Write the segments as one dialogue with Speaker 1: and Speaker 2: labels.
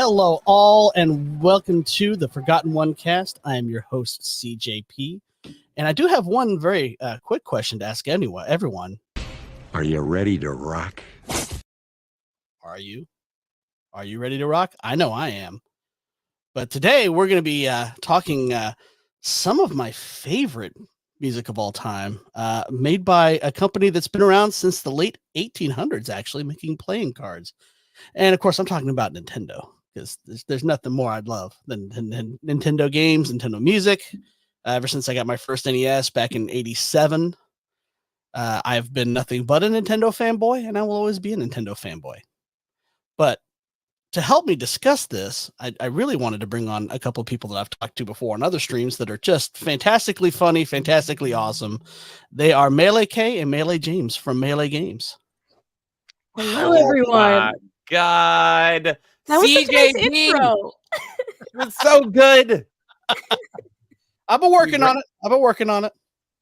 Speaker 1: Hello, all, and welcome to the Forgotten OneCast. I am your host, CJP, and I do have one very quick question to ask everyone.
Speaker 2: Are you ready to rock?
Speaker 1: Are you? Are you ready to rock? I know I am. But today we're going to be talking some of my favorite music of all time, made by a company that's been around since the late 1800s, actually, making playing cards. And of course, I'm talking about Nintendo, because there's nothing more I'd love than Nintendo games, Nintendo music. Ever since I got my first NES back in '87, I've been nothing but a Nintendo fanboy, and I will always be a Nintendo fanboy. But to help me discuss this, I really wanted to bring on a couple of people that I've talked to before on other streams that are just fantastically funny, fantastically awesome. They are Melee K and Melee James from Melee Games.
Speaker 3: Hello, everyone.
Speaker 4: God,
Speaker 3: that was such a nice intro.
Speaker 4: It's so good.
Speaker 1: I've been working on it.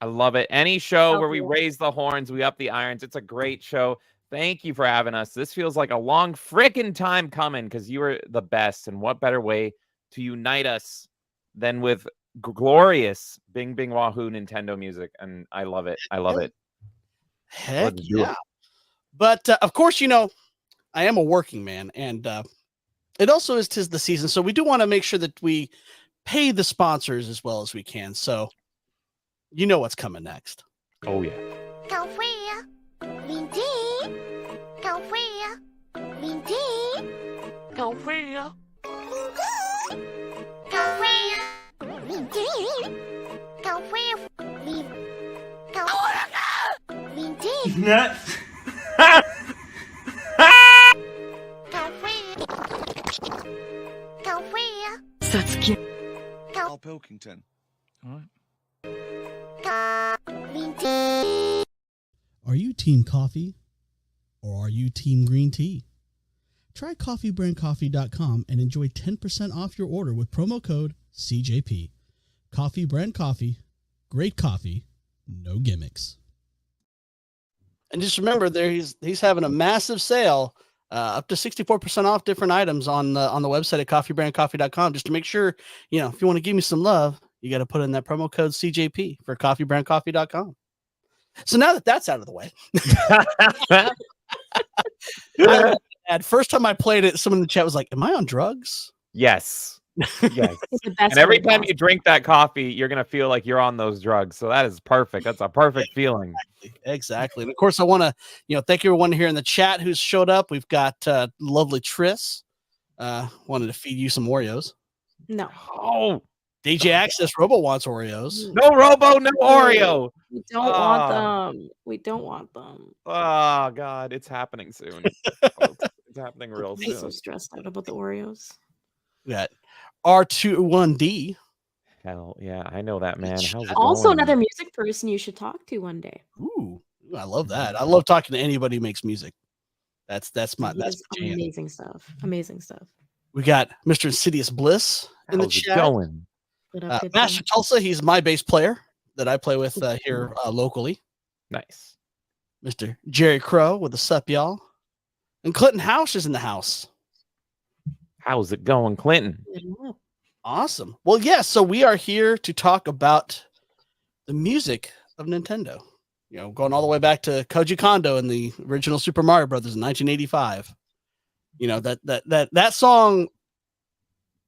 Speaker 4: I love it. Any show where we raise the horns, we up the irons. It's a great show. Thank you for having us. This feels like a long freaking time coming because you are the best. And what better way to unite us than with glorious Bing Bing Wahoo Nintendo music? And I love it. I love it.
Speaker 1: Heck yeah. But of course, you know, I am a working man, and it also is 'tis the season. So we do want to make sure that we pay the sponsors as well as we can. So you know what's coming next.
Speaker 4: Oh, yeah.
Speaker 5: Nuts.
Speaker 6: Al Pilkington.
Speaker 5: All
Speaker 6: right.
Speaker 7: Are you team coffee or are you team green tea? Try coffeebrandcoffee.com and enjoy 10% off your order with promo code CJP. Coffee Brand Coffee, great coffee, no gimmicks.
Speaker 1: And just remember, he's having a massive sale, up to 64% off different items on the website at coffeebrandcoffee.com. Just to make sure, you know, if you want to give me some love, you got to put in that promo code CJP for coffeebrandcoffee.com. So now that that's out of the way, at first time I played it, someone in the chat was like, "Am I on drugs?"
Speaker 4: Yes. Yes. And every time you drink that coffee, you're going to feel like you're on those drugs. So that is perfect. That's a perfect feeling.
Speaker 1: Exactly. And of course, I want to, thank everyone here in the chat who's showed up. We've got lovely Triss. Wanted to feed you some Oreos.
Speaker 3: No.
Speaker 4: Oh,
Speaker 1: DJ Access Robo wants Oreos.
Speaker 4: No Robo, no Oreo.
Speaker 3: We don't want them. We don't want them.
Speaker 4: Oh, God. It's happening soon. It's happening real soon.
Speaker 3: I'm so stressed out about the Oreos.
Speaker 1: We got R21D.
Speaker 4: Hell yeah, I know that, man. How's it
Speaker 3: also
Speaker 4: going?
Speaker 3: Another music person you should talk to one day.
Speaker 1: Ooh, I love that. I love talking to anybody who makes music. That's
Speaker 3: amazing stuff. Amazing stuff.
Speaker 1: We got Mr. Insidious Bliss in the chat.
Speaker 4: Going?
Speaker 1: Master Tulsa, he's my bass player that I play with here locally.
Speaker 4: Nice.
Speaker 1: Mr. Jerry Crow with the sup, y'all. And Clinton House is in the house.
Speaker 4: How's it going, Clinton?
Speaker 1: Awesome. Well, yeah, so we are here to talk about the music of Nintendo. You know, going all the way back to Koji Kondo and the original Super Mario Brothers in 1985. You know, that song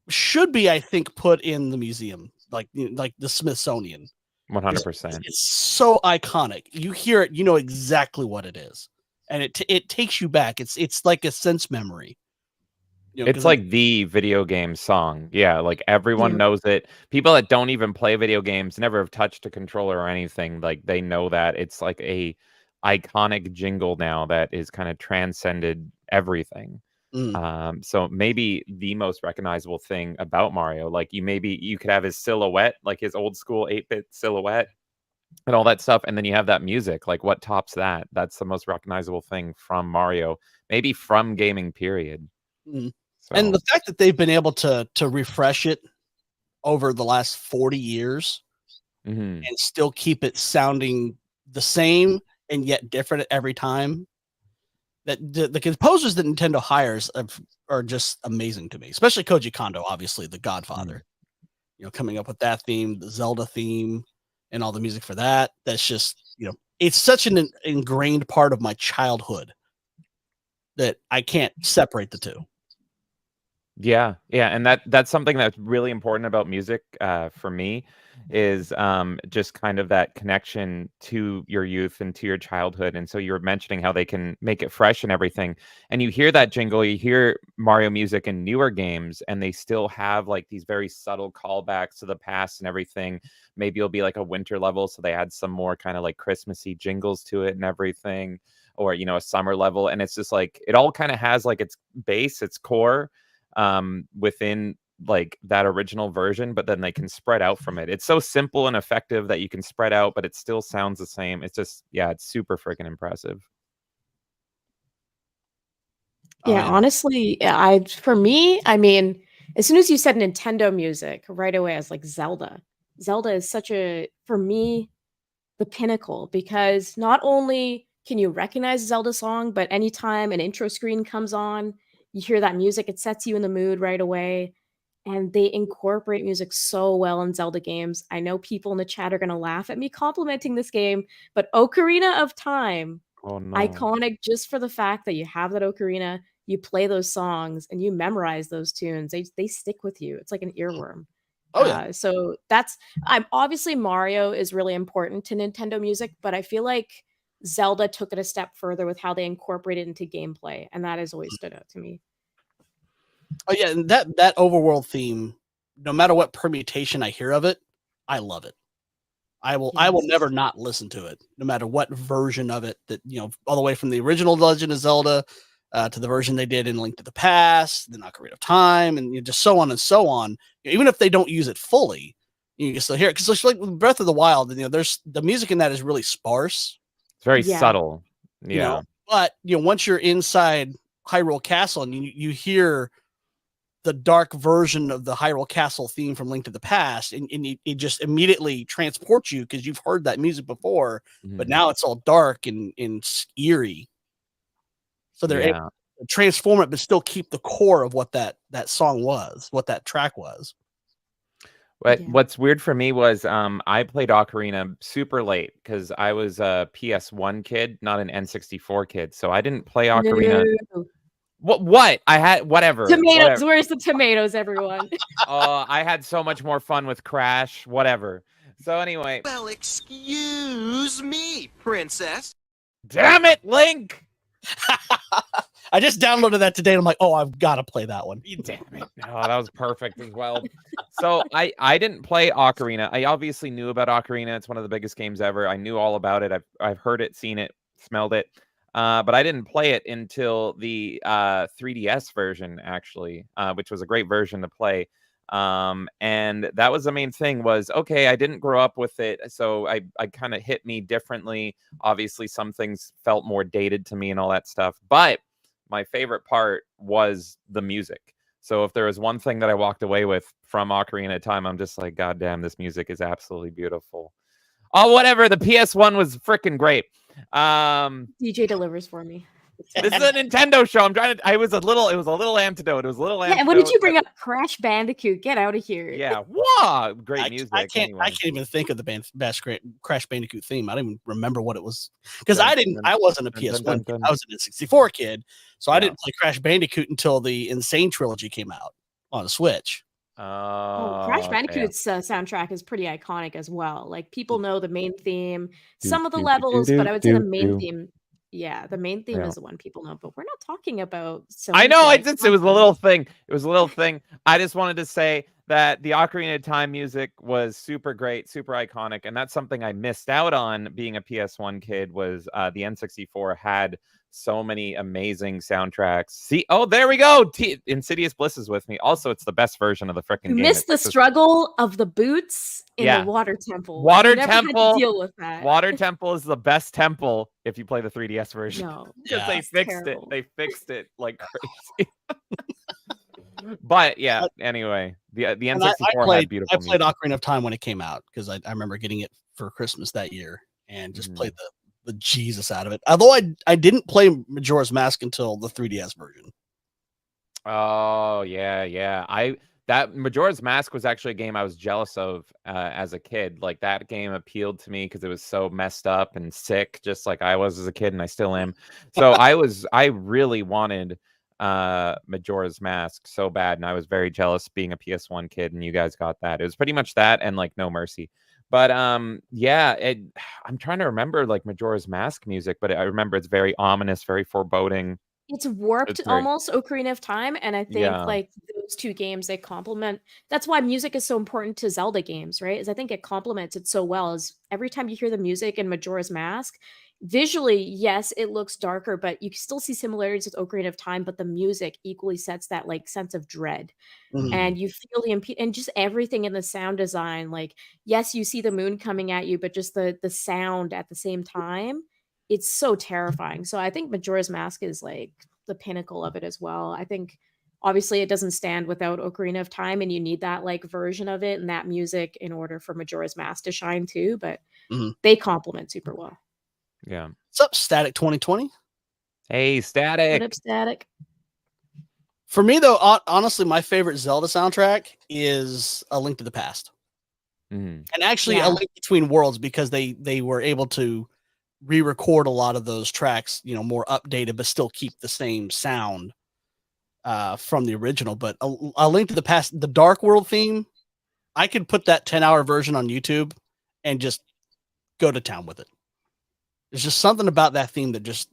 Speaker 1: should be, I think, put in the museum, like the Smithsonian.
Speaker 4: 100%.
Speaker 1: It's so iconic. You hear it, you know exactly what it is, and it takes you back. It's like a sense memory.
Speaker 4: It's like the video game song. Yeah, like everyone knows it. People that don't even play video games, never have touched a controller or anything, like they know that. It's like a iconic jingle now that is kind of transcended everything. So maybe the most recognizable thing about Mario, like you could have his silhouette, like his old school 8-bit silhouette and all that stuff, and then you have that music. Like what tops that? That's the most recognizable thing from Mario, maybe from gaming, period. So.
Speaker 1: And the fact that they've been able to refresh it over the last 40 years and still keep it sounding the same and yet different every time. that the composers that Nintendo hires are just amazing to me, especially Koji Kondo, obviously the Godfather. You know, coming up with that theme, the Zelda theme, and all the music for that. That's just, it's such an ingrained part of my childhood that I can't separate the two.
Speaker 4: Yeah, and that's something that's really important about music for me is just kind of that connection to your youth and to your childhood. And so you were mentioning how they can make it fresh and everything. And you hear that jingle, you hear Mario music in newer games, and they still have like these very subtle callbacks to the past and everything. Maybe it'll be like a winter level, so they add some more kind of like Christmassy jingles to it and everything, or a summer level. And it's just like it all kind of has like its base, its core within like that original version, but then they can spread out from it. It's so simple and effective that you can spread out, but it still sounds the same. It's just, it's super freaking impressive.
Speaker 3: Yeah, honestly, for me, I mean, as soon as you said Nintendo music, right away I was like Zelda. Zelda is for me, the pinnacle, because not only can you recognize a Zelda song, but anytime an intro screen comes on, you hear that music, it sets you in the mood right away. And they incorporate music so well in Zelda games. I know people in the chat are going to laugh at me complimenting this game, but Ocarina of Time, iconic just for the fact that you have that ocarina, you play those songs, and you memorize those tunes. They stick with you. It's like an earworm. So I'm obviously Mario is really important to Nintendo music, but I feel like Zelda took it a step further with how they incorporated it into gameplay, and that has always stood out to me.
Speaker 1: Oh yeah, and that overworld theme, no matter what permutation I hear of it, I love it. I will never not listen to it, no matter what version of it that, all the way from the original Legend of Zelda to the version they did in Link to the Past, the Ocarina of Time, and just so on and so on. Even if they don't use it fully, you can still hear it. Because it's like with Breath of the Wild, there's the music in that is really sparse.
Speaker 4: It's very subtle. Yeah.
Speaker 1: But once you're inside Hyrule Castle and you hear the dark version of the Hyrule Castle theme from Link to the Past, and it just immediately transports you because you've heard that music before, but now it's all dark and eerie. So they're able to transform it, but still keep the core of what that song was, what that track was.
Speaker 4: What's weird for me was I played Ocarina super late because I was a PS1 kid, not an N64 kid. So I didn't play Ocarina. No. What? I had whatever.
Speaker 3: Tomatoes. Where's the tomatoes, everyone?
Speaker 4: I had so much more fun with Crash, whatever. So anyway.
Speaker 5: Well, excuse me, princess.
Speaker 4: Damn it, Link!
Speaker 1: I just downloaded that today and I'm like, oh, I've got to play that one.
Speaker 4: Damn it. Oh, that was perfect as well. So I didn't play Ocarina. I obviously knew about Ocarina. It's one of the biggest games ever. I knew all about it. I've heard it, seen it, smelled it. But I didn't play it until the 3DS version, actually, which was a great version to play. And that was the main thing was, okay, I didn't grow up with it. So I kind of hit me differently. Obviously, some things felt more dated to me and all that stuff. But my favorite part was the music. So if there was one thing that I walked away with from Ocarina of Time, I'm just like, God damn, this music is absolutely beautiful. Oh, whatever. The PS1 was freaking great.
Speaker 3: DJ delivers for me.
Speaker 4: This is a Nintendo show. It was a little antidote. It was a little antidote.
Speaker 3: Yeah, what did you bring up? Crash Bandicoot. Get out of here.
Speaker 4: Yeah. Wow. Great music.
Speaker 1: I can't even think of the Crash Bandicoot theme. I don't even remember what it was. Because I wasn't a PS1 kid. I was an N64 kid. So I didn't play Crash Bandicoot until the Insane trilogy came out on the Switch.
Speaker 3: Crash Bandicoot's soundtrack is pretty iconic as well. Like people know the main theme, some of the levels, but I would say the main theme. Yeah, the main theme is the one people know, but we're not talking about.
Speaker 4: I know. It was a little thing. It was a little thing. I just wanted to say that the Ocarina of Time music was super great, super iconic, and that's something I missed out on being a PS1 kid. Was the N64 had so many amazing soundtracks. See, there we go. Insidious Bliss is with me. Also, it's the best version of the freaking game.
Speaker 3: Missed the struggle of the boots in the Water Temple.
Speaker 4: Water Temple.
Speaker 3: Had to deal with that.
Speaker 4: Water Temple is the best temple if you play the 3DS version.
Speaker 3: No,
Speaker 4: because they fixed it. They fixed it like crazy. But yeah, anyway, the N64 had beautiful.
Speaker 1: I played Ocarina of Time when it came out because I remember getting it for Christmas that year and just played the Jesus out of it. Although I didn't play Majora's Mask until the 3DS version.
Speaker 4: Oh yeah. That Majora's Mask was actually a game I was jealous of as a kid. Like that game appealed to me because it was so messed up and sick, just like I was as a kid, and I still am. So I really wanted Majora's Mask so bad, and I was very jealous being a PS1 kid, and you guys got that. It was pretty much that and like No Mercy. But yeah, I'm trying to remember like Majora's Mask music, but I remember it's very ominous, very foreboding.
Speaker 3: It's warped
Speaker 4: It's very
Speaker 3: almost, Ocarina of Time, and I think
Speaker 4: yeah.
Speaker 3: like those two games they complement. That's why music is so important to Zelda games, right? Is I think it complements it so well. Is every time you hear the music in Majora's Mask, visually, yes, it looks darker, but you can still see similarities with Ocarina of Time. But the music equally sets that like sense of dread, and you feel and just everything in the sound design. Like, yes, you see the moon coming at you, but just the sound at the same time. It's so terrifying. So I think Majora's Mask is like the pinnacle of it as well. I think obviously it doesn't stand without Ocarina of Time, and you need that like version of it and that music in order for Majora's Mask to shine too, but they complement super well.
Speaker 4: Yeah.
Speaker 1: What's up, Static 2020?
Speaker 4: Hey, Static.
Speaker 3: What up, Static?
Speaker 1: For me though, honestly, my favorite Zelda soundtrack is A Link to the Past. And actually A Link Between Worlds, because they were able to re-record a lot of those tracks, more updated, but still keep the same sound from the original. But a Link to the Past, the Dark World theme, I could put that 10-hour version on YouTube and just go to town with it. There's just something about that theme that just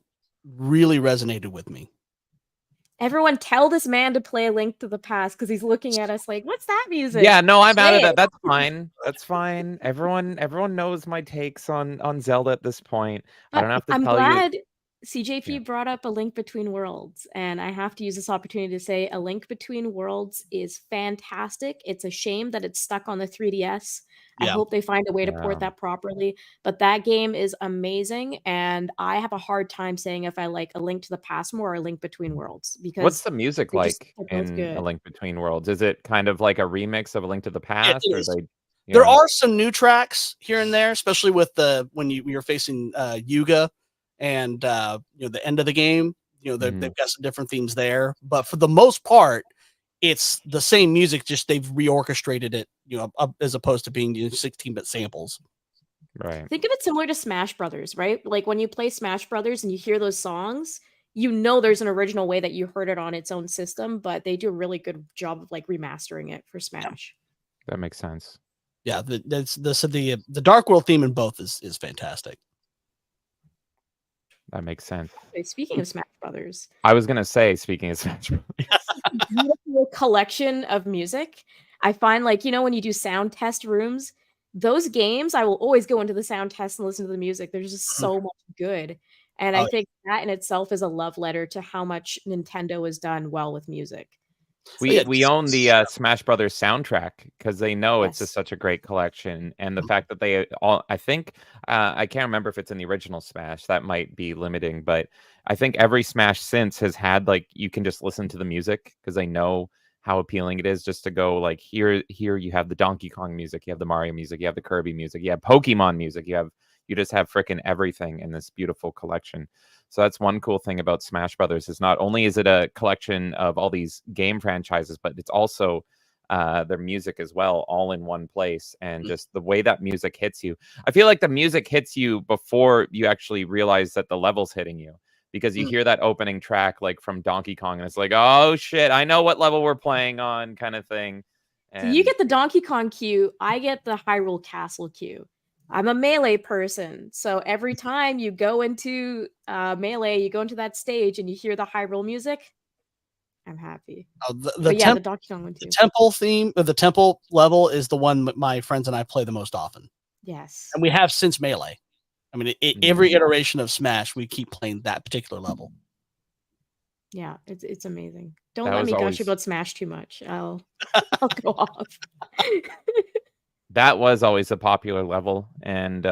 Speaker 1: really resonated with me.
Speaker 3: Everyone tell this man to play A Link to the Past, because he's looking at us like, what's that music?
Speaker 4: Yeah, no, I'm out of that. That's fine. That's fine. Everyone knows my takes on Zelda at this point. I don't have to
Speaker 3: I'm
Speaker 4: tell
Speaker 3: glad
Speaker 4: you.
Speaker 3: CJP brought up A Link Between Worlds, and I have to use this opportunity to say A Link Between Worlds is fantastic. It's a shame that it's stuck on the 3DS. I hope they find a way to port that properly, but that game is amazing, and I have a hard time saying if I like A Link to the Past more or A Link Between Worlds, because
Speaker 4: What's the music
Speaker 3: they're
Speaker 4: like
Speaker 3: both
Speaker 4: in
Speaker 3: good.
Speaker 4: A Link Between Worlds? Is it kind of like a remix of A Link to the Past, or
Speaker 1: There are some new tracks here and there, especially with when you're facing Yuga and the end of the game. They've got some different themes there, but for the most part, it's the same music, just they've reorchestrated it, as opposed to being 16-bit samples.
Speaker 4: Right.
Speaker 3: Think of it similar to Smash Brothers, right? Like when you play Smash Brothers and you hear those songs, there's an original way that you heard it on its own system, but they do a really good job of like remastering it for Smash.
Speaker 4: That makes sense.
Speaker 1: Yeah, the Dark World theme in both is fantastic.
Speaker 4: That makes sense.
Speaker 3: Okay, speaking of Smash Brothers,
Speaker 4: I was gonna say, speaking of Smash Brothers,
Speaker 3: beautiful collection of music. I find like when you do sound test rooms, those games I will always go into the sound test and listen to the music. There's just so much good, and I think that in itself is a love letter to how much Nintendo has done well with music.
Speaker 4: We own the Smash Brothers soundtrack because they know it's just such a great collection, and the fact that they all, I think, I can't remember if it's in the original Smash, that might be limiting, but I think every Smash since has had like you can just listen to the music because they know how appealing it is just to go like here you have the Donkey Kong music, you have the Mario music, you have the Kirby music, you have Pokemon music, you just have freaking everything in this beautiful collection. So that's one cool thing about Smash Brothers is not only is it a collection of all these game franchises, but it's also their music as well, all in one place. And just the way that music hits you. I feel like the music hits you before you actually realize that the level's hitting you, because you hear that opening track like from Donkey Kong and it's like, oh shit, I know what level we're playing on kind of thing.
Speaker 3: So you get the Donkey Kong cue, I get the Hyrule Castle cue. I'm a Melee person, so every time you go into Melee, you go into that stage and you hear the Hyrule music, I'm happy.
Speaker 1: The
Speaker 3: Donkey Kong one too.
Speaker 1: The temple theme, the temple level is the one my friends and I play the most often.
Speaker 3: Yes.
Speaker 1: And we have since Melee. I mean, every iteration of Smash, we keep playing that particular level.
Speaker 3: Yeah, it's amazing. Don't let me gush about Smash too much. I'll go off.
Speaker 4: That was always a popular level, and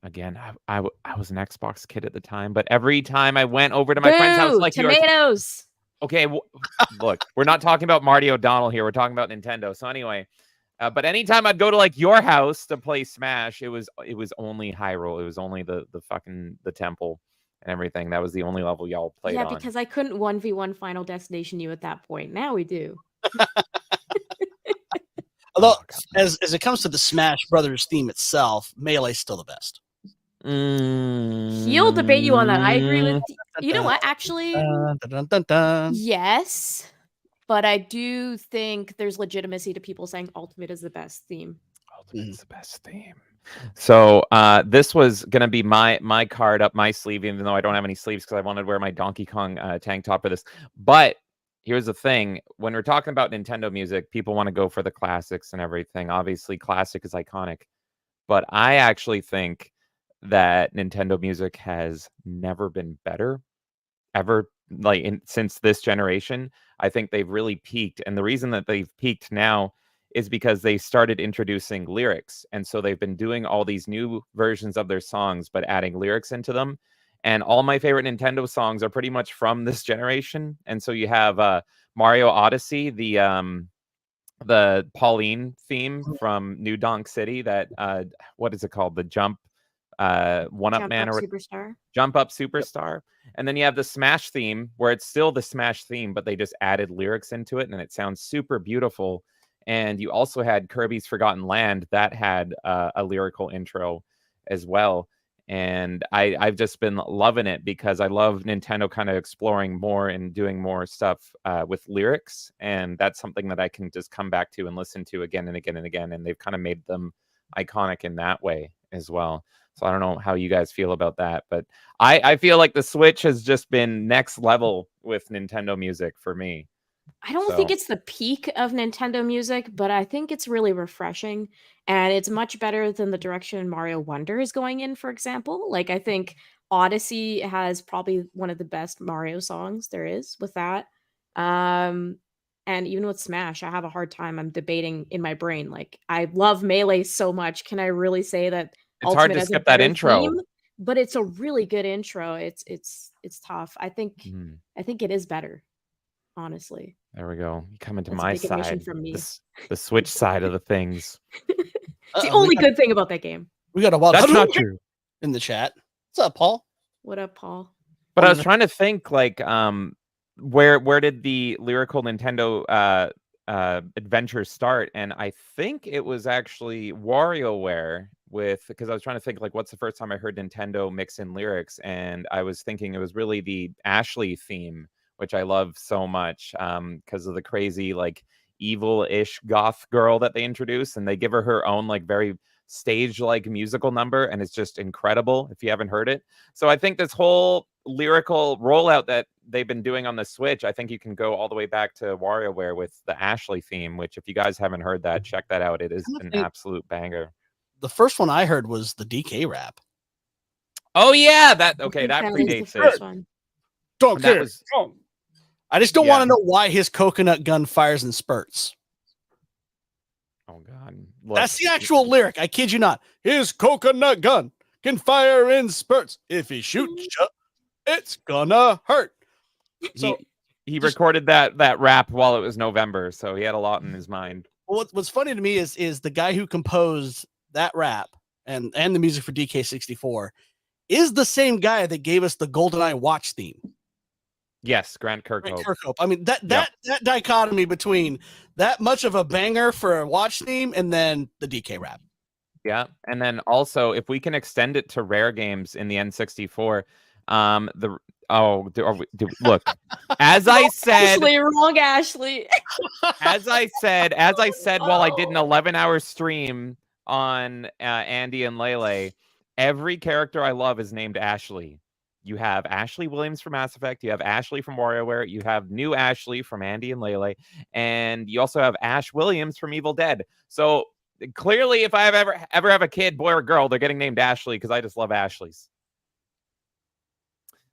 Speaker 4: again, I was an Xbox kid at the time, but every time I went over to my friend's house, like
Speaker 3: tomatoes.
Speaker 4: Okay, look, we're not talking about Marty O'Donnell here. We're talking about Nintendo. So anyway, But anytime I'd go to like your house to play Smash, it was only Hyrule. It was only the temple and everything. That was the only level y'all played
Speaker 3: Yeah,
Speaker 4: on.
Speaker 3: because I couldn't 1v1 Final Destination you at that point. Now we do.
Speaker 1: Although, as it comes to the Smash Brothers theme itself, Melee's still the best.
Speaker 3: He'll debate you on that. I agree with you. Know what? Actually, yes, but I do think there's legitimacy to people saying Ultimate is the best theme.
Speaker 4: Ultimate's the best theme. So this was gonna be my card up my sleeve, even though I don't have any sleeves because I wanted to wear my Donkey Kong tank top for this. But here's the thing: when we're talking about Nintendo music, people want to go for the classics and everything. Obviously, classic is iconic, but I actually think that Nintendo music has never been better, ever. Like since this generation, I think they've really peaked, and the reason that they've peaked now is because they started introducing lyrics. And so they've been doing all these new versions of their songs, but adding lyrics into them. And all my favorite Nintendo songs are pretty much from this generation. And so you have Mario Odyssey, the Pauline theme from New Donk City, that what is it called? The Jump One Up Man or
Speaker 3: Superstar.
Speaker 4: Jump Up Superstar. And then you have the Smash theme, where it's still the Smash theme, but they just added lyrics into it, and it sounds super beautiful. And you also had Kirby's Forgotten Land that had a lyrical intro as well. And I've just been loving it because I love Nintendo kind of exploring more and doing more stuff with lyrics. And that's something that I can just come back to and listen to again and again and again. And they've kind of made them iconic in that way as well. So I don't know how you guys feel about that, but I feel like the Switch has just been next level with Nintendo music for me.
Speaker 3: I don't think it's the peak of Nintendo music, but I think it's really refreshing, and it's much better than the direction Mario Wonder is going in, for example. Like, I think Odyssey has probably one of the best Mario songs there is with that. And even with Smash, I have a hard time. I'm debating in my brain. Like, I love Melee so much. Can I really say that
Speaker 4: it's hard to skip that intro?
Speaker 3: Theme? But it's a really good intro. It's tough. I think it is better, honestly.
Speaker 4: There we go. You come into
Speaker 3: That's
Speaker 4: my
Speaker 3: a big admission
Speaker 4: side,
Speaker 3: from me.
Speaker 4: the Switch side of the things.
Speaker 3: It's the only good thing about that game.
Speaker 1: We got a wild.
Speaker 4: That's not true.
Speaker 1: In the chat. What's up, Paul?
Speaker 3: What up, Paul?
Speaker 4: But I was trying to think, like, where did the lyrical Nintendo adventure start? And I think it was actually WarioWare because I was trying to think, like, what's the first time I heard Nintendo mix in lyrics? And I was thinking it was really the Ashley theme, which I love so much because of the crazy, like, evil-ish goth girl that they introduce, and they give her own, like, very stage-like musical number, and it's just incredible if you haven't heard it. So I think this whole lyrical rollout that they've been doing on the Switch, I think you can go all the way back to WarioWare with the Ashley theme, which if you guys haven't heard that, check that out. It is an absolute banger.
Speaker 1: The first one I heard was the DK rap.
Speaker 4: Oh yeah, that predates it.
Speaker 1: Don't care. I just don't want to know why his coconut gun fires in spurts.
Speaker 4: Oh God.
Speaker 1: Look, that's the actual lyric. I kid you not. His coconut gun can fire in spurts. If he shoots you, it's gonna hurt. So
Speaker 4: he recorded that rap while it was November, so he had a lot in his mind.
Speaker 1: Well, what's funny to me is the guy who composed that rap and the music for DK64 is the same guy that gave us the GoldenEye watch theme.
Speaker 4: Yes, Grant Kirkhope.
Speaker 1: I mean, that dichotomy between that much of a banger for a watch theme and then the DK rap.
Speaker 4: Yeah, and then also if we can extend it to rare games in the N64, look, as I said,
Speaker 3: Ashley.
Speaker 4: as I said, while I did an 11-hour stream on Andy and Lele, every character I love is named Ashley. You have Ashley Williams from Mass Effect. You have Ashley from WarioWare. You have new Ashley from Andy and Lele. And you also have Ash Williams from Evil Dead. So clearly, if I ever have a kid, boy or girl, they're getting named Ashley because I just love Ashleys.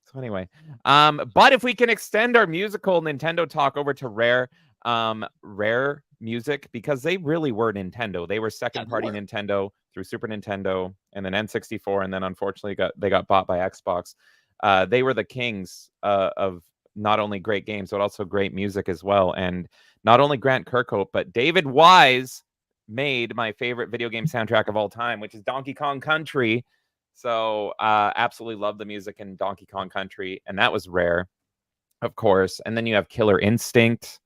Speaker 4: So anyway, but if we can extend our musical Nintendo talk over to Rare music, because they really were Nintendo. They were second-party Nintendo through Super Nintendo and then N64, and then unfortunately they got bought by Xbox. They were the kings of not only great games, but also great music as well. And not only Grant Kirkhope, but David Wise made my favorite video game soundtrack of all time, which is Donkey Kong Country. So absolutely love the music in Donkey Kong Country, and that was Rare, of course. And then you have Killer Instinct.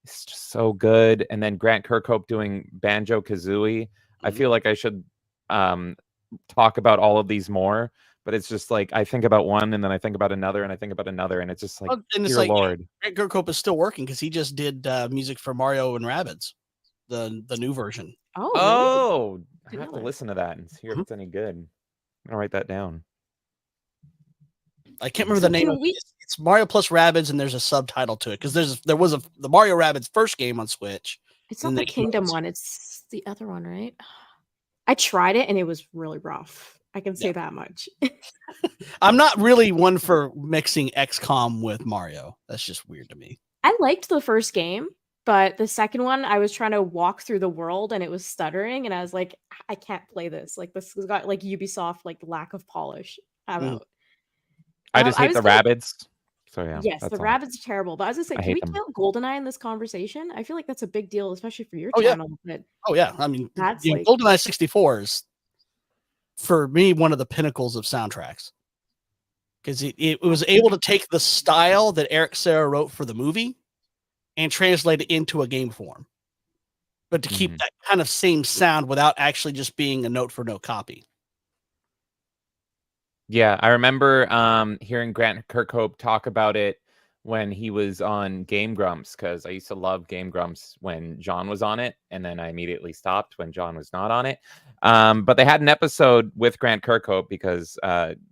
Speaker 4: It's just so good. And then Grant Kirkhope doing Banjo Kazooie. I feel like I should talk about all of these more, but it's just like I think about one and then I think about another and I think about another, and it's just like,
Speaker 1: and it's
Speaker 4: dear Lord.
Speaker 1: Grant Kirkhope is still working because he just did music for Mario and Rabbids, the new version.
Speaker 3: Oh, really?
Speaker 4: Oh, I
Speaker 3: Didn't
Speaker 4: have
Speaker 3: know
Speaker 4: to
Speaker 3: that.
Speaker 4: listen to that and see if it's any good. I'm gonna write that down.
Speaker 1: I can't remember
Speaker 3: So
Speaker 1: the name
Speaker 3: can
Speaker 1: of
Speaker 3: we-
Speaker 1: it. It's Mario plus Rabbids, and there's a subtitle to it because there was the Mario Rabbids first game on Switch.
Speaker 3: It's
Speaker 1: and
Speaker 3: not
Speaker 1: then
Speaker 3: the
Speaker 1: they came out
Speaker 3: Kingdom
Speaker 1: with-
Speaker 3: one. It's the other one, right? I tried it and it was really rough. I can say that much.
Speaker 1: I'm not really one for mixing XCOM with Mario. That's just weird to me.
Speaker 3: I liked the first game, but the second one, I was trying to walk through the world and it was stuttering, and I was like, I can't play this. Like this has got like Ubisoft like lack of polish. I'm
Speaker 1: Mm.
Speaker 3: out.
Speaker 4: I just hate
Speaker 3: was
Speaker 4: the
Speaker 3: gonna-
Speaker 4: Rabbids. So yeah,
Speaker 3: Yes,
Speaker 4: that's
Speaker 3: the
Speaker 4: all.
Speaker 3: rabbits are terrible. But I was gonna say,
Speaker 4: I
Speaker 3: can we
Speaker 4: hate them.
Speaker 3: count GoldenEye in this conversation? I feel like that's a big deal, especially for your
Speaker 1: Oh, yeah.
Speaker 3: channel. But
Speaker 1: Oh yeah, I mean,
Speaker 3: That's
Speaker 1: you know,
Speaker 3: like-
Speaker 1: GoldenEye 64 is for me one of the pinnacles of soundtracks because it was able to take the style that Eric Serra wrote for the movie and translate it into a game form, but to keep
Speaker 4: Mhm.
Speaker 1: that kind of same sound without actually just being a note for note copy.
Speaker 4: Yeah, I remember hearing Grant Kirkhope talk about it when he was on Game Grumps, because I used to love Game Grumps when John was on it, and then I immediately stopped when John was not on it. But they had an episode with Grant Kirkhope because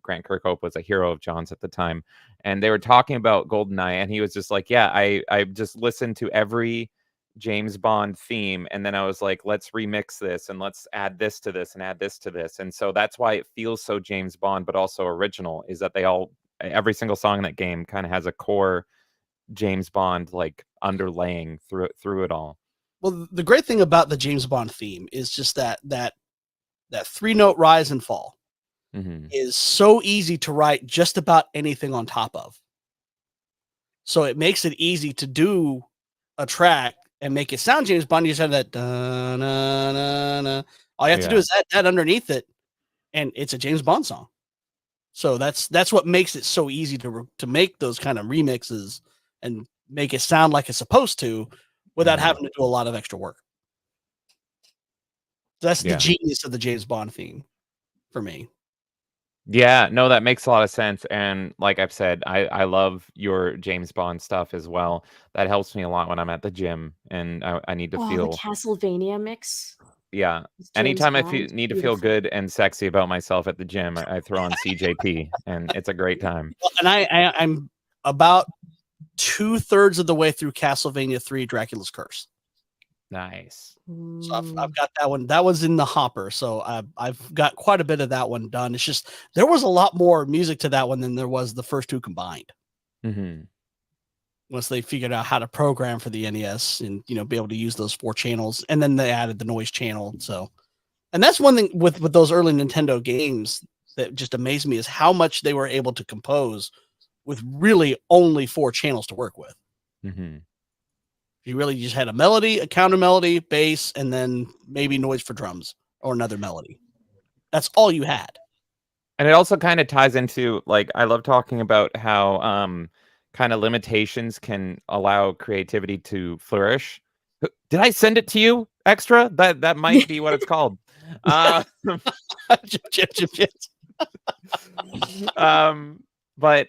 Speaker 4: Grant Kirkhope was a hero of John's at the time, and they were talking about GoldenEye, and he was just like, yeah, I just listened to every James Bond theme, and then I was like, let's remix this and let's add this to this and add this to this. And so that's why it feels so James Bond but also original, is that every single song in that game kind of has a core James Bond like underlaying through it all.
Speaker 1: Well, the great thing about the James Bond theme is just that 3-note rise and fall
Speaker 4: Mm-hmm.
Speaker 1: is so easy to write just about anything on top of. So it makes it easy to do a track and make it sound James Bond. You just have that da, na, na, na. All you have to do
Speaker 4: Yeah.
Speaker 1: is add that underneath it, and it's a James Bond song. So that's what makes it so easy to make those kind of remixes and make it sound like it's supposed to, without
Speaker 4: Mhm.
Speaker 1: having to do a lot of extra work. So that's
Speaker 4: Yeah.
Speaker 1: the genius of the James Bond theme for me.
Speaker 4: Yeah, no, that makes a lot of sense. And like I've said, I love your James Bond stuff as well. That helps me a lot when I'm at the gym and I need to
Speaker 3: the
Speaker 4: feel,
Speaker 3: Castlevania mix.
Speaker 4: yeah.
Speaker 3: with James
Speaker 4: Anytime I
Speaker 3: Bond,
Speaker 4: need to feel
Speaker 3: beautiful.
Speaker 4: good and sexy about myself at the gym, I throw on CJP and it's a great time.
Speaker 1: Well, and I'm about 2/3 of the way through Castlevania 3 Dracula's Curse.
Speaker 4: Nice.
Speaker 1: So I've got that one. That one's in the hopper. So I've got quite a bit of that one done. It's just there was a lot more music to that one than there was the first two combined.
Speaker 4: Mm-hmm.
Speaker 1: Once they figured out how to program for the NES and be able to use those 4 channels, and then they added the noise channel. So, and that's one thing with those early Nintendo games that just amazed me is how much they were able to compose with really only 4 channels to work with.
Speaker 4: Mm-hmm.
Speaker 1: You really just had a melody, a counter melody, bass, and then maybe noise for drums or another melody. That's all you had.
Speaker 4: And it also kind of ties into, like, I love talking about how kind of limitations can allow creativity to flourish. Did I send it to you extra? That might be what it's called. But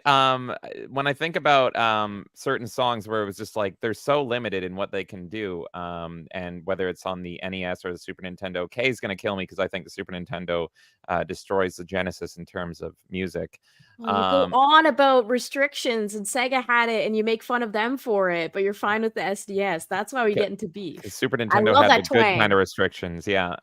Speaker 4: when I think about certain songs where it was just like they're so limited in what they can do, and whether it's on the NES or the Super Nintendo, Kay is going to kill me because I think the Super Nintendo destroys the Genesis in terms of music.
Speaker 3: You go on about restrictions and Sega had it and you make fun of them for it, but you're fine with the SDS. That's why we get into beef.
Speaker 4: The Super
Speaker 3: I
Speaker 4: Nintendo
Speaker 3: love
Speaker 4: had
Speaker 3: that
Speaker 4: the good
Speaker 3: twang.
Speaker 4: kind of restrictions, yeah.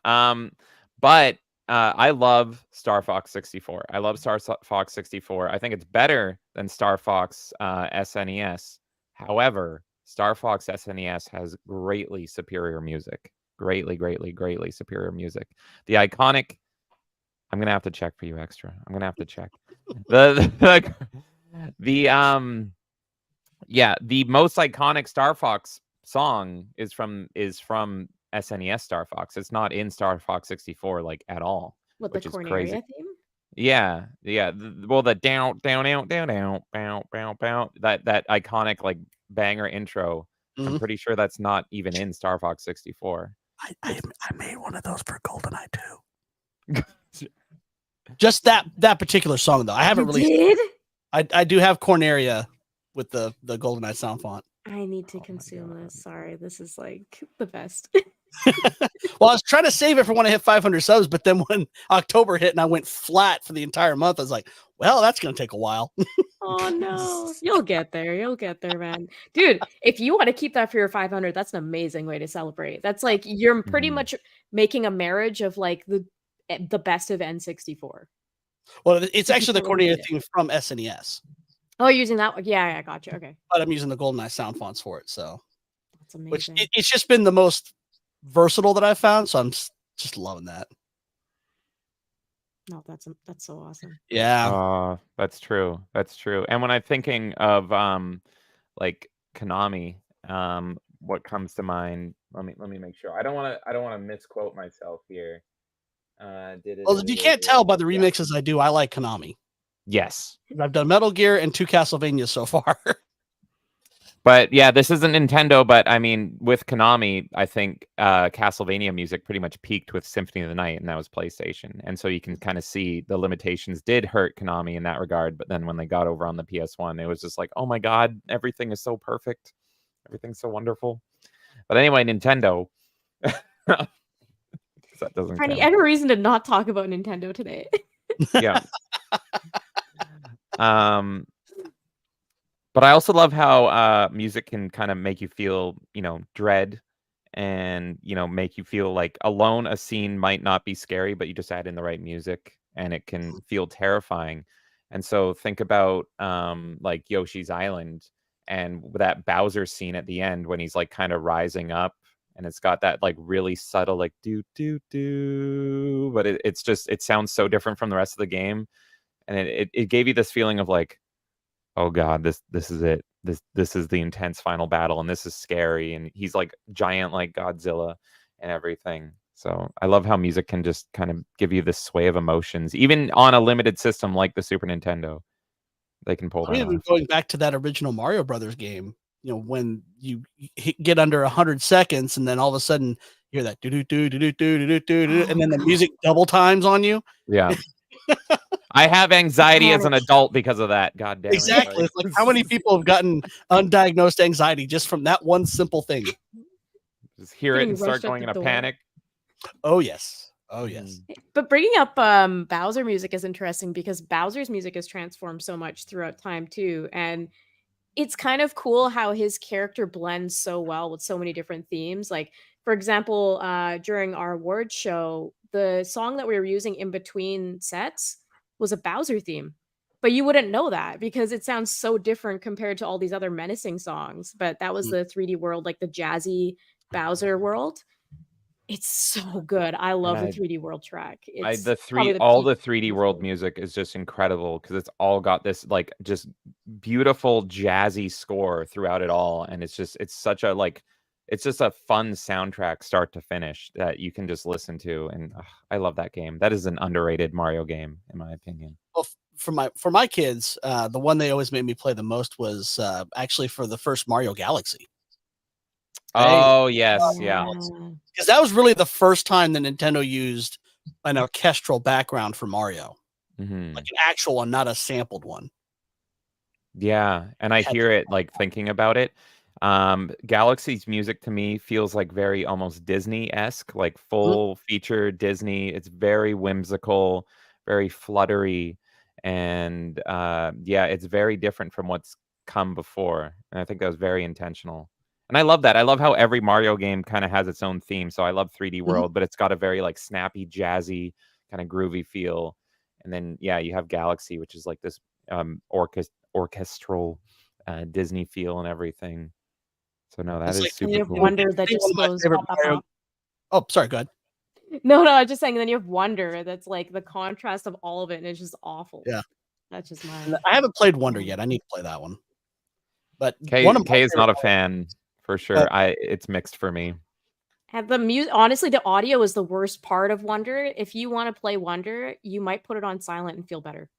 Speaker 4: But I love Star Fox 64. I love Star Fox 64. I think it's better than Star Fox SNES. However, Star Fox SNES has greatly superior music. Greatly superior music. The iconic... I'm going to have to check for you extra. I'm going to have to check. The most iconic Star Fox song is from SNES Star Fox. It's not in Star Fox 64 like at all,
Speaker 3: What, the
Speaker 4: which is crazy.
Speaker 3: Corneria theme?
Speaker 4: Yeah, yeah. Well, the down, down, out, down, out, bow, bow, bow. That iconic like banger intro. I'm pretty sure that's not even in Star Fox 64.
Speaker 1: I made one of those for GoldenEye too. Just that particular song though. I haven't
Speaker 3: You
Speaker 1: really.
Speaker 3: did?
Speaker 1: I do have Corneria with the GoldenEye sound font.
Speaker 3: I need to consume this. Sorry, this is like the best.
Speaker 1: Well, I was trying to save it for when I hit 500 subs, but then when October hit and I went flat for the entire month, I was like, well, that's going to take a while.
Speaker 3: Oh no, you'll get there. You'll get there, man. Dude, if you want to keep that for your 500, that's an amazing way to celebrate. That's like you're pretty much making a marriage of like the best of N64.
Speaker 1: Well, it's actually the Cornelia theme from SNES.
Speaker 3: Oh, you're using that one? Yeah, I got you. Okay.
Speaker 1: But I'm using the GoldenEye sound fonts for it, so
Speaker 3: that's amazing.
Speaker 1: Which it's just been the most versatile that I've found, so I'm just loving that.
Speaker 3: No, that's so awesome.
Speaker 1: Yeah.
Speaker 4: That's true. That's true. And when I'm thinking of like Konami, what comes to mind? Let me make sure. I don't want to misquote myself here.
Speaker 1: Well, if you can't tell by the remixes I do, I like Konami.
Speaker 4: Yes.
Speaker 1: I've done Metal Gear and 2 Castlevanias so far.
Speaker 4: But yeah, this isn't Nintendo, but I mean, with Konami, I think Castlevania music pretty much peaked with Symphony of the Night, and that was PlayStation. And so you can kind of see the limitations did hurt Konami in that regard. But then when they got over on the PS1, it was just like, oh my God, everything is so perfect. Everything's so wonderful. But anyway, Nintendo. That doesn't
Speaker 3: Franny,
Speaker 4: count.
Speaker 3: I have a reason to not talk about Nintendo today.
Speaker 4: Yeah. But I also love how music can kind of make you feel, dread and, make you feel like alone. A scene might not be scary, but you just add in the right music and it can feel terrifying. And so think about like Yoshi's Island and that Bowser scene at the end when he's like kind of rising up and it's got that like really subtle like do do do, but it sounds so different from the rest of the game. And it gave you this feeling of like, oh God, this is it. This is the intense final battle, and this is scary. And he's like giant, like Godzilla, and everything. So I love how music can just kind of give you this sway of emotions, even on a limited system like the Super Nintendo. They can pull that off.
Speaker 1: Going back to that original Mario Brothers game, when you get under 100 seconds, and then all of a sudden you hear that do do do do do do do do, and then the music double times on you.
Speaker 4: Yeah. I have anxiety as an adult because of that. God damn it.
Speaker 1: Exactly. It's like how many people have gotten undiagnosed anxiety just from that one simple thing?
Speaker 4: Just hear it and start going in a panic.
Speaker 1: Oh yes. Oh yes.
Speaker 3: But bringing up Bowser music is interesting because Bowser's music has transformed so much throughout time too, and it's kind of cool how his character blends so well with so many different themes. Like, for example, during our award show, the song that we were using in between sets was a Bowser theme. But you wouldn't know that because it sounds so different compared to all these other menacing songs. But that was the 3D world, like the jazzy Bowser world. It's so good. I love the 3D world track. It's
Speaker 4: the 3D world music is just incredible because it's all got this like just beautiful jazzy score throughout it all, and it's just a fun soundtrack start to finish that you can just listen to, and I love that game. That is an underrated Mario game in my opinion.
Speaker 1: Well, for my kids, the one they always made me play the most was actually for the first Mario Galaxy.
Speaker 4: Oh, yes, yeah.
Speaker 1: Because that was really the first time that Nintendo used an orchestral background for Mario. Like an actual one, not a sampled one.
Speaker 4: Yeah, and I hear it like thinking about it. Galaxy's music to me feels like very almost Disney-esque, like full feature Disney. It's very whimsical, very fluttery, and it's very different from what's come before. And I think that was very intentional. And I love that. I love how every Mario game kind of has its own theme. So I love 3D World, but it's got a very like snappy, jazzy, kind of groovy feel. And then you have Galaxy, which is like this orchestral Disney feel and everything. So no, that is
Speaker 3: like
Speaker 4: super
Speaker 3: you have
Speaker 4: cool.
Speaker 3: Wonder that just goes pop, pop, pop.
Speaker 1: Oh, sorry, go ahead.
Speaker 3: No, I'm just saying. And then you have Wonder that's like the contrast of all of it, and it's just awful.
Speaker 1: Yeah,
Speaker 3: that's just mine.
Speaker 1: I haven't played Wonder yet. I need to play that one. But
Speaker 4: Kay is not a fan for sure. It's mixed for me.
Speaker 3: And the music, honestly, the audio is the worst part of Wonder. If you want to play Wonder, you might put it on silent and feel better.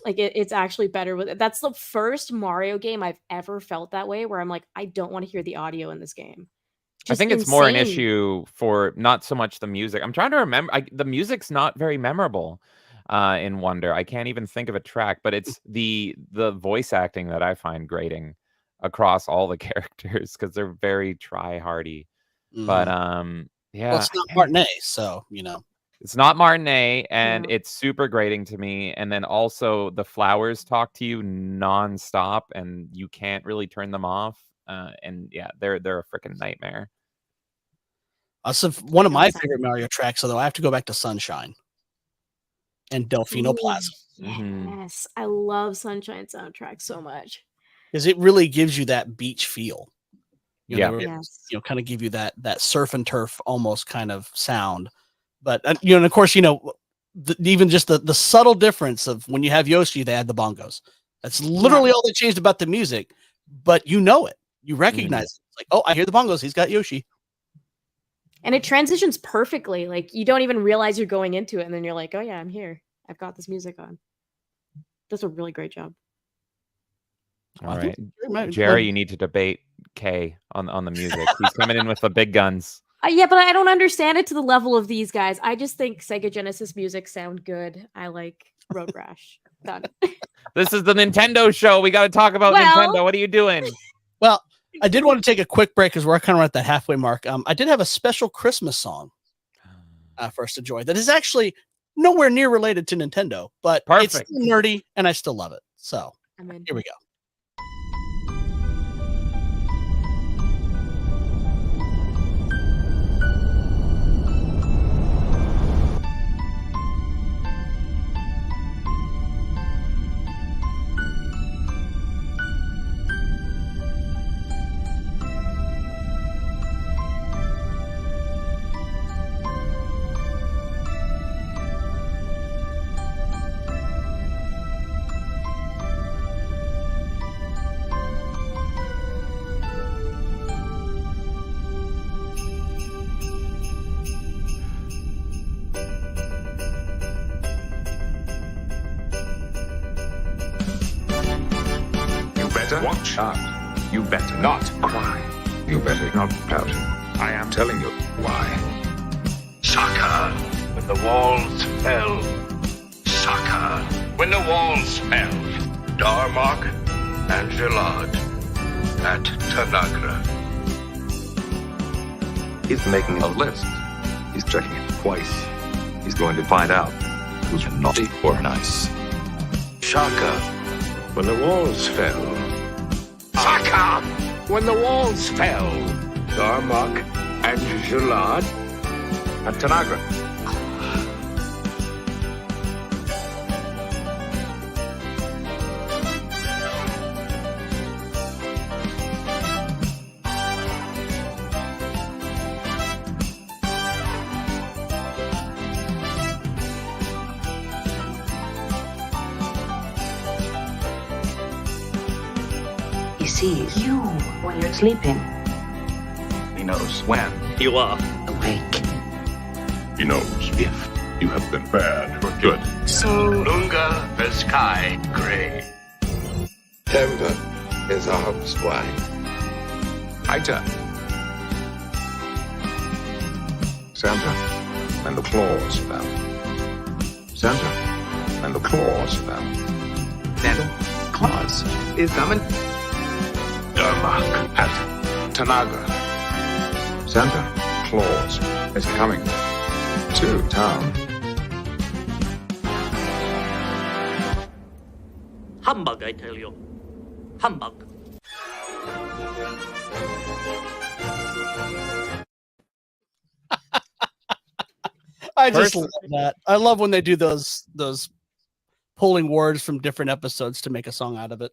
Speaker 3: Like it's actually better with it. That's the first Mario game I've ever felt that way, where I'm like, I don't want to hear the audio in this game.
Speaker 4: I
Speaker 3: Just
Speaker 4: think it's more an
Speaker 3: insane.
Speaker 4: issue for not so much the music. I'm trying to remember. The music's not very memorable in Wonder. I can't even think of a track, but it's the voice acting that I find grating across all the characters because they're very try-hardy. But
Speaker 1: Well,
Speaker 4: yeah,
Speaker 1: it's not Martinet, so
Speaker 4: it's not Martinet, and
Speaker 3: Yeah.
Speaker 4: it's super grating to me. And then also the flowers talk to you nonstop, and you can't really turn them off. And yeah, they're a freaking nightmare.
Speaker 1: Also, one of my
Speaker 3: Sounds
Speaker 1: favorite Mario tracks, although I have to go back to Sunshine and Delfino
Speaker 3: Ooh,
Speaker 1: Plaza,
Speaker 3: yes, I love Sunshine soundtrack so much.
Speaker 1: because it really gives you that beach feel. They
Speaker 4: Yeah.
Speaker 1: were,
Speaker 3: Yes.
Speaker 1: kind of give you that surf and turf almost kind of sound. But and of course, even just the subtle difference of when you have Yoshi, they add the bongos. That's literally all they changed about the music, but it, you recognize it. It's like, oh, I hear the bongos. He's got Yoshi.
Speaker 3: And it transitions perfectly. Like you don't even realize you're going into it, and then you're like, oh yeah, I'm here. I've got this music on. Does a really great job.
Speaker 4: All right, Jerry, you need to debate Kay on the music. He's coming in with the big guns.
Speaker 3: Yeah, but I don't understand it to the level of these guys. I just think Sega Genesis music sound good. I like Road Rash. Done.
Speaker 4: This is the Nintendo show. We got to talk about Nintendo. What are you doing?
Speaker 1: Well, I did want to take a quick break because we're kind of at that halfway mark. I did have a special Christmas song for us to enjoy that is actually nowhere near related to Nintendo, but it's nerdy and I still love it. So here we go.
Speaker 2: Watch out. You better not cry. You better not pout. I am telling you why.
Speaker 8: Shaka, when the walls fell. Shaka, when the walls fell. Darmok and Gelad at Tanagra.
Speaker 2: He's making a list. He's checking it twice. He's going to find out who's naughty or nice.
Speaker 8: Shaka, when the walls fell. Shaka, when the walls fell. Darmok and Gelad
Speaker 2: At Tanagra.
Speaker 9: He sees you when you're sleeping.
Speaker 8: He knows when you are
Speaker 9: awake.
Speaker 2: He knows if you have been bad or good.
Speaker 8: So Lunga the sky gray.
Speaker 10: Temper is arms wide.
Speaker 2: Aita. Santa and the claws fell. Santa and the claws fell.
Speaker 8: Santa Claus is coming.
Speaker 2: Darmok at Tanagra. Santa Claus is coming to town.
Speaker 11: Humbug, I tell you. Humbug.
Speaker 1: I just love that. I love when they do those pulling words from different episodes to make a song out of it.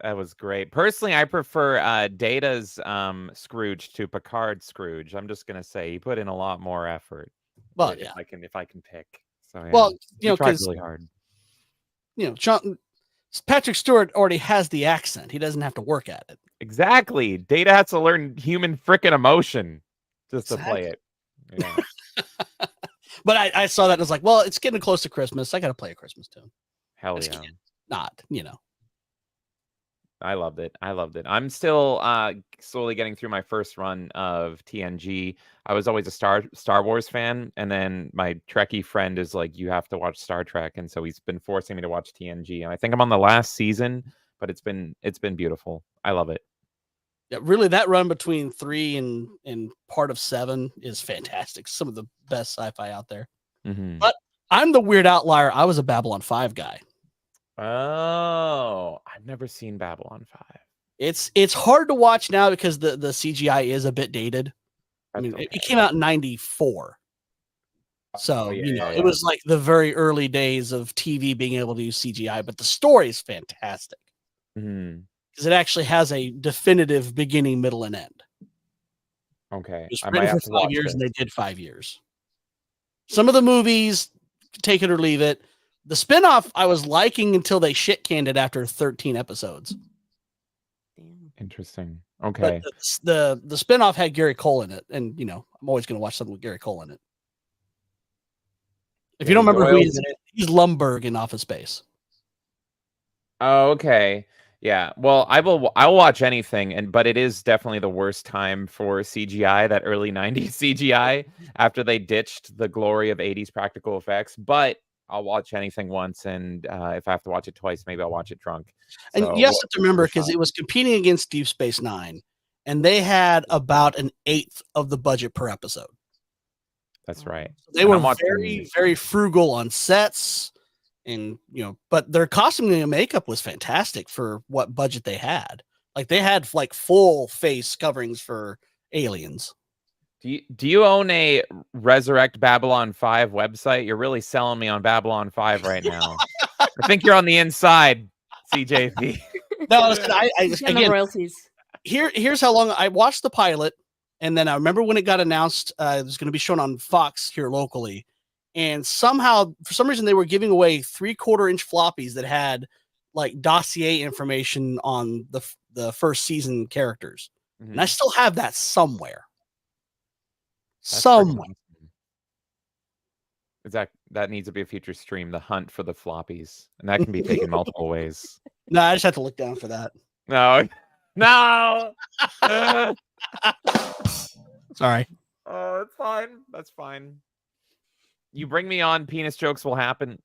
Speaker 4: That was great. Personally, I prefer Data's Scrooge to Picard's Scrooge. I'm just gonna say he put in a lot more effort.
Speaker 1: Well, yeah.
Speaker 4: If I can pick. So yeah.
Speaker 1: Well,
Speaker 4: he tried really hard.
Speaker 1: Patrick Stewart already has the accent. He doesn't have to work at it.
Speaker 4: Exactly. Data has to learn human frickin' emotion just to play it. Yeah.
Speaker 1: But I saw that and was like, well, it's getting close to Christmas. I got to play a Christmas tune.
Speaker 4: Hell
Speaker 1: Just
Speaker 4: yeah.
Speaker 1: can't not,
Speaker 4: I loved it. I'm still slowly getting through my first run of TNG. I was always a Star Wars fan, and then my Trekkie friend is like, you have to watch Star Trek, and so he's been forcing me to watch TNG. And I think I'm on the last season, but it's been beautiful. I love it.
Speaker 1: Yeah, really, that run between 3 and part of 7 is fantastic. Some of the best sci-fi out there.
Speaker 4: Mm-hmm.
Speaker 1: But I'm the weird outlier. I was a Babylon 5 guy.
Speaker 4: Oh, I've never seen Babylon 5.
Speaker 1: It's hard to watch now because the CGI is a bit dated. I mean,
Speaker 4: okay.
Speaker 1: it came out in 94. So, it was like the very early days of TV being able to use CGI, but the story is fantastic. Because it actually has a definitive beginning, middle, and end.
Speaker 4: Okay.
Speaker 1: It was
Speaker 4: I might
Speaker 1: written
Speaker 4: have
Speaker 1: for
Speaker 4: to
Speaker 1: 5
Speaker 4: watch
Speaker 1: years,
Speaker 4: this.
Speaker 1: and they did 5 years. Some of the movies, take it or leave it. The spinoff I was liking until they shit canned it after 13 episodes.
Speaker 4: Interesting. Okay.
Speaker 1: But the spinoff had Gary Cole in it, and I'm always going to watch something with Gary Cole in it. If you don't remember who he is, he's Lumbergh in Office Space.
Speaker 4: Oh, okay. Yeah. Well, I'll watch anything, but it is definitely the worst time for CGI, that early 90s CGI, after they ditched the glory of 80s practical effects. But I'll watch anything once, and if I have to watch it twice, maybe I'll watch it drunk.
Speaker 1: And
Speaker 4: So
Speaker 1: you have to remember, because it was competing against Deep Space Nine, and they had about 1/8 of the budget per episode.
Speaker 4: That's right.
Speaker 1: They were very, very frugal on sets, and but their costuming and makeup was fantastic for what budget they had. Like, they had like full face coverings for aliens.
Speaker 4: Do you own a Resurrect Babylon 5 website? You're really selling me on Babylon 5 right now. I think you're on the inside, CJV.
Speaker 1: No, listen, I again,
Speaker 3: royalties.
Speaker 1: Here's how long I watched the pilot, and then I remember when it got announced it was going to be shown on Fox here locally, and somehow, for some reason, they were giving away 3/4-inch floppies that had like dossier information on the first season characters, and I still have that somewhere. Somewhere.
Speaker 4: Is that needs to be a future stream, the hunt for the floppies, and that can be taken multiple ways.
Speaker 1: No, I just have to look down for that.
Speaker 4: No.
Speaker 1: Sorry.
Speaker 4: Oh, it's fine. That's fine. You bring me on, penis jokes will happen.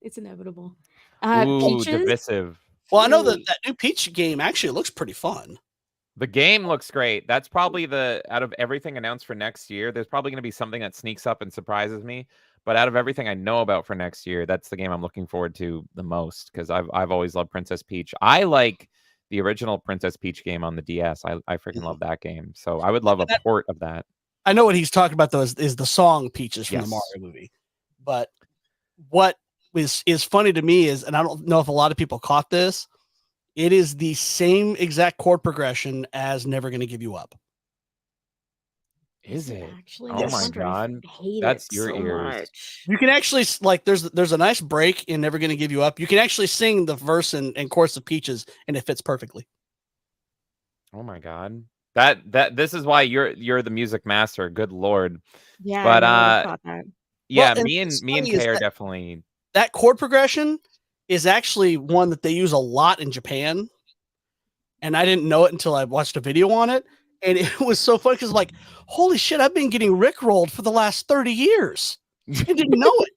Speaker 3: It's inevitable.
Speaker 4: Ooh, divisive.
Speaker 1: Well, I know that new Peach game actually looks pretty fun.
Speaker 4: The game looks great. That's probably out of everything announced for next year, there's probably going to be something that sneaks up and surprises me. But out of everything I know about for next year, that's the game I'm looking forward to the most, because I've always loved Princess Peach. I like the original Princess Peach game on the DS. I freaking love that game. So I would love a port of that.
Speaker 1: I know what he's talking about, though, is the song Peaches from the Mario movie. But what is funny to me is, and I don't know if a lot of people caught this, it is the same exact chord progression as Never Gonna Give You Up.
Speaker 4: Is it?
Speaker 3: Actually,
Speaker 4: oh my god, that's your
Speaker 3: so
Speaker 4: ears.
Speaker 3: Much.
Speaker 1: You can actually, like, there's a nice break in Never Gonna Give You Up. You can actually sing the verse and chorus of Peaches, and it fits perfectly.
Speaker 4: Oh my god, this is why you're the music master. Good lord.
Speaker 3: Yeah,
Speaker 4: but
Speaker 3: I thought that.
Speaker 4: Yeah,
Speaker 1: well,
Speaker 4: me and Kay are definitely.
Speaker 1: That chord progression is actually one that they use a lot in Japan, and I didn't know it until I watched a video on it, and it was so funny because, like, holy shit, I've been getting rickrolled for the last 30 years. I didn't know it.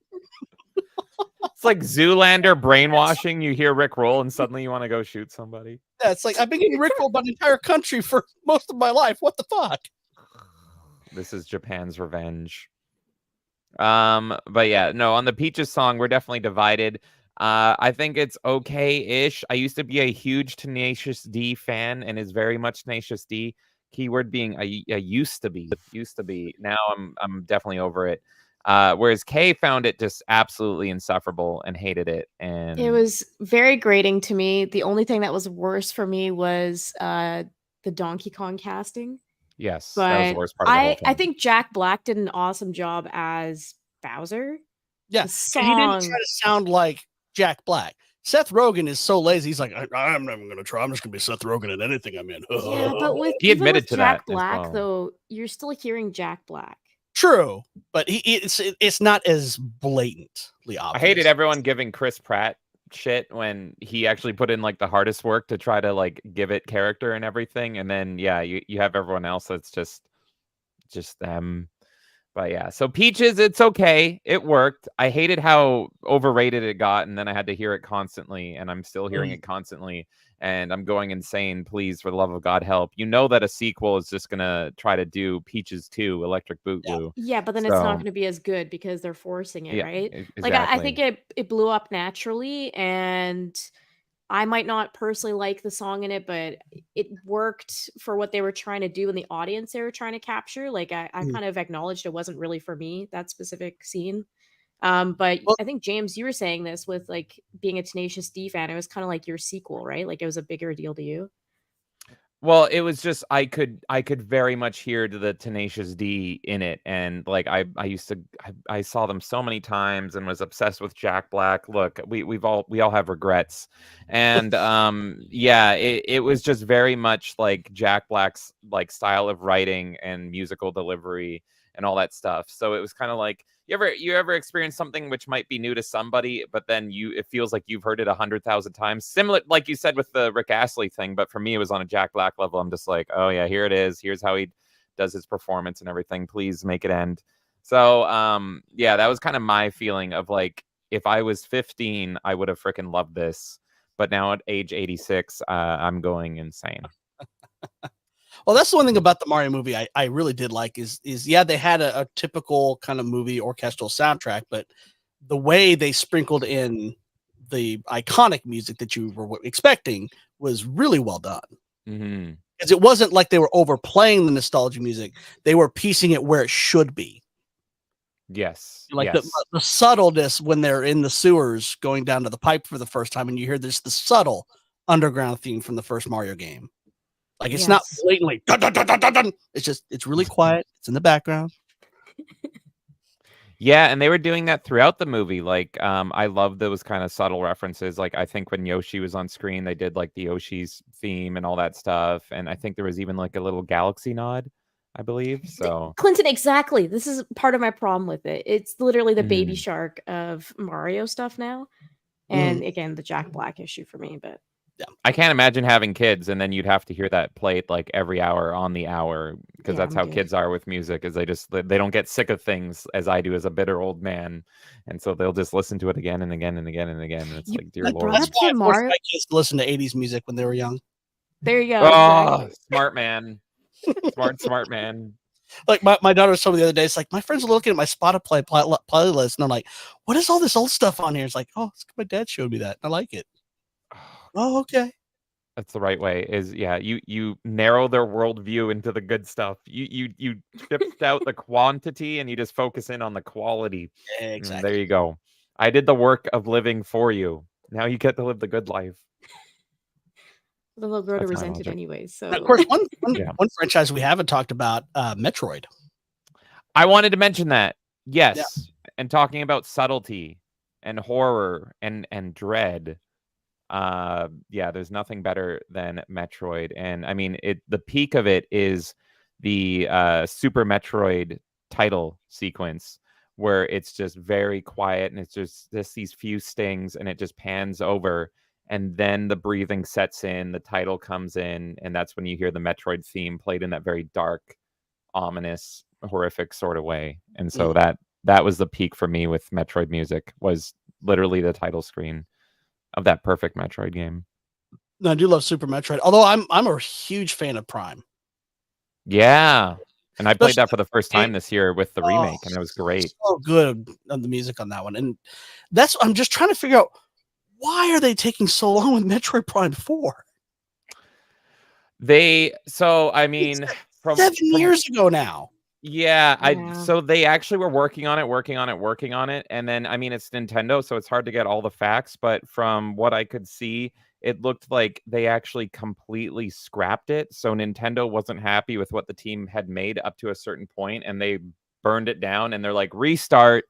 Speaker 4: It's like Zoolander brainwashing. You hear Rick roll, and suddenly you want to go shoot somebody.
Speaker 1: Yeah, it's like I've been getting rickrolled by the entire country for most of my life. What the fuck?
Speaker 4: This is Japan's revenge. But yeah, no, on the Peaches song, we're definitely divided. I think it's okay-ish. I used to be a huge Tenacious D fan, and is very much Tenacious D. Keyword being I used to be. Now I'm definitely over it. Whereas Kay found it just absolutely insufferable and hated it. And
Speaker 3: it was very grating to me. The only thing that was worse for me was the Donkey Kong casting.
Speaker 4: Yes,
Speaker 3: but
Speaker 4: that was the worst part of the whole thing.
Speaker 3: I think Jack Black did an awesome job as Bowser.
Speaker 1: Yeah, he didn't try to sound like Jack Black. Seth Rogen is so lazy. He's like, I'm never going to try. I'm just going to be Seth Rogen in anything I'm in.
Speaker 3: Yeah, but
Speaker 4: he admitted to
Speaker 3: Jack
Speaker 4: that
Speaker 3: Black,
Speaker 4: as well.
Speaker 3: though, you're still hearing Jack Black.
Speaker 1: True, but it's not as blatantly obvious.
Speaker 4: I hated everyone giving Chris Pratt shit when he actually put in like the hardest work to try to like give it character and everything, and then you have everyone else that's just them. But yeah, so Peaches, it's okay. It worked. I hated how overrated it got, and then I had to hear it constantly, and I'm still hearing it constantly, and I'm going insane. Please, for the love of God, help. You know that a sequel is just going to try to do Peaches 2, Electric Boogaloo.
Speaker 3: Yeah, but then it's not going to be as good because they're forcing it, right?
Speaker 4: Exactly.
Speaker 3: Like, I think it blew up naturally, and I might not personally like the song in it, but it worked for what they were trying to do in the audience they were trying to capture. Like, I kind of acknowledged it wasn't really for me, that specific scene. But I think, James, you were saying this with, like, being a Tenacious D fan. It was kind of like your sequel, right? Like, it was a bigger deal to you.
Speaker 4: Well, it was just I could very much hear the Tenacious D in it, and like I saw them so many times and was obsessed with Jack Black. Look, we all have regrets, and it was just very much like Jack Black's like style of writing and musical delivery and all that stuff. So it was kind of like you ever experience something which might be new to somebody, but then it feels like you've heard it 100,000 times. Similar, like you said with the Rick Astley thing, but for me it was on a Jack Black level. I'm just like, oh yeah, here it is. Here's how he does his performance and everything. Please make it end. So that was kind of my feeling of like, if I was 15, I would have freaking loved this. But now at age 86, I'm going insane.
Speaker 1: Well, that's the one thing about the Mario movie I really did like is they had a typical kind of movie orchestral soundtrack, but the way they sprinkled in the iconic music that you were expecting was really well done. Because it wasn't like they were overplaying the nostalgia music; they were piecing it where it should be.
Speaker 4: Yes,
Speaker 1: like the subtleness when they're in the sewers going down to the pipe for the first time, and you hear the subtle underground theme from the first Mario game. Like, it's not blatantly dun, dun, dun, dun, dun, dun. It's really quiet. It's in the background.
Speaker 4: Yeah, and they were doing that throughout the movie. Like, I love those kind of subtle references. Like, I think when Yoshi was on screen, they did like the Yoshi's theme and all that stuff. And I think there was even like a little galaxy nod, I believe. So
Speaker 3: Clinton, exactly. This is part of my problem with it. It's literally the Baby Shark of Mario stuff now. And again, the Jack Black issue for me, but
Speaker 1: yeah.
Speaker 4: I can't imagine having kids and then you'd have to hear that played like every hour on the hour, because that's how kids are with music, is they don't get sick of things as I do as a bitter old man, and so they'll just listen to it again and again and again and again. And it's like, dear Lord.
Speaker 1: That's why I forced my kids to listen to 80s music when they were young.
Speaker 3: There you go.
Speaker 4: Oh, exactly. Smart man. smart man.
Speaker 1: Like my daughter told me the other day, it's like, my friends are looking at my Spotify playlist, and I'm like, what is all this old stuff on here? It's like, oh, my dad showed me that, and I like it. Oh, okay.
Speaker 4: That's the right way. Is you narrow their worldview into the good stuff. You shipped out the quantity and you just focus in on the quality.
Speaker 1: Exactly.
Speaker 4: There you go. I did the work of living for you. Now you get to live the good life.
Speaker 3: They'll grow to resent it anyways. So,
Speaker 1: of course, one franchise we haven't talked about, Metroid.
Speaker 4: I wanted to mention that. Yes, and talking about subtlety and horror and dread. There's nothing better than Metroid. And I mean, the peak of it is the Super Metroid title sequence, where it's just very quiet and it's just these few stings and it just pans over, and then the breathing sets in, the title comes in, and that's when you hear the Metroid theme played in that very dark, ominous, horrific sort of way. And so that was the peak for me with Metroid music, was literally the title screen of that perfect Metroid game.
Speaker 1: No, I do love Super Metroid, although I'm a huge fan of Prime.
Speaker 4: Yeah, and I played that for the first time this year with the remake, and it was great.
Speaker 1: So good on the music on that one, and I'm just trying to figure out, why are they taking so long with Metroid Prime 4?
Speaker 4: I mean,
Speaker 1: like 7 years ago now.
Speaker 4: Yeah, so they actually were working on it, and then, I mean, it's Nintendo, so it's hard to get all the facts, but from what I could see, it looked like they actually completely scrapped it. So Nintendo wasn't happy with what the team had made up to a certain point, and they burned it down, and they're like, restart.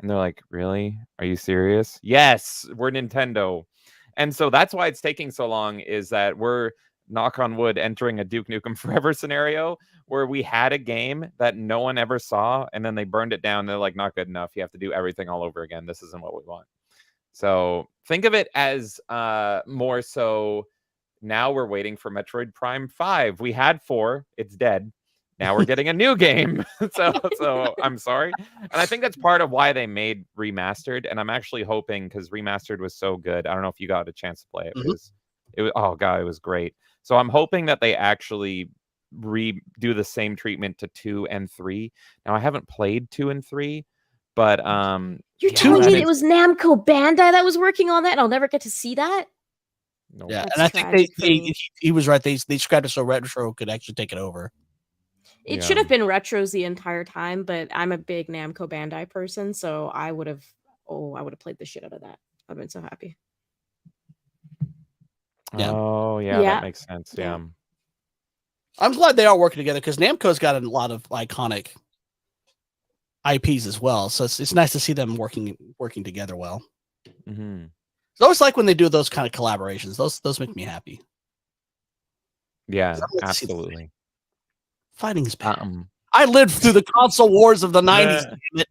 Speaker 4: And they're like, really? Are you serious? Yes, we're Nintendo. And so that's why it's taking so long, is that we're, knock on wood, entering a Duke Nukem Forever scenario where we had a game that no one ever saw, and then they burned it down. They're like, not good enough. You have to do everything all over again. This isn't what we want. So think of it as more so, now we're waiting for Metroid Prime 5. We had 4. It's dead. Now we're getting a new game. so I'm sorry. And I think that's part of why they made Remastered. And I'm actually hoping, because Remastered was so good. I don't know if you got a chance to play it. It was, oh God, it was great. So I'm hoping that they actually do the same treatment to 2 and 3. Now, I haven't played 2 and 3, but
Speaker 3: you're telling me it was Namco Bandai that was working on that, and I'll never get to see that?
Speaker 4: No.
Speaker 1: Yeah,
Speaker 3: That's
Speaker 1: and I think
Speaker 3: tragic
Speaker 1: he was right. They scrapped it so Retro could actually take it over.
Speaker 3: It should have been Retros the entire time, but I'm a big Namco Bandai person, so I would have played the shit out of that. I've been so happy.
Speaker 1: Yeah.
Speaker 4: Oh, yeah, that makes sense. Yeah.
Speaker 1: I'm glad they are working together, because Namco's got a lot of iconic IPs as well. So it's nice to see them working together well.
Speaker 4: Mm-hmm.
Speaker 1: I always like when they do those kind of collaborations. Those make me happy.
Speaker 4: Yeah, absolutely.
Speaker 1: Fighting is bad. I lived through the console wars of the 90s. Damn it.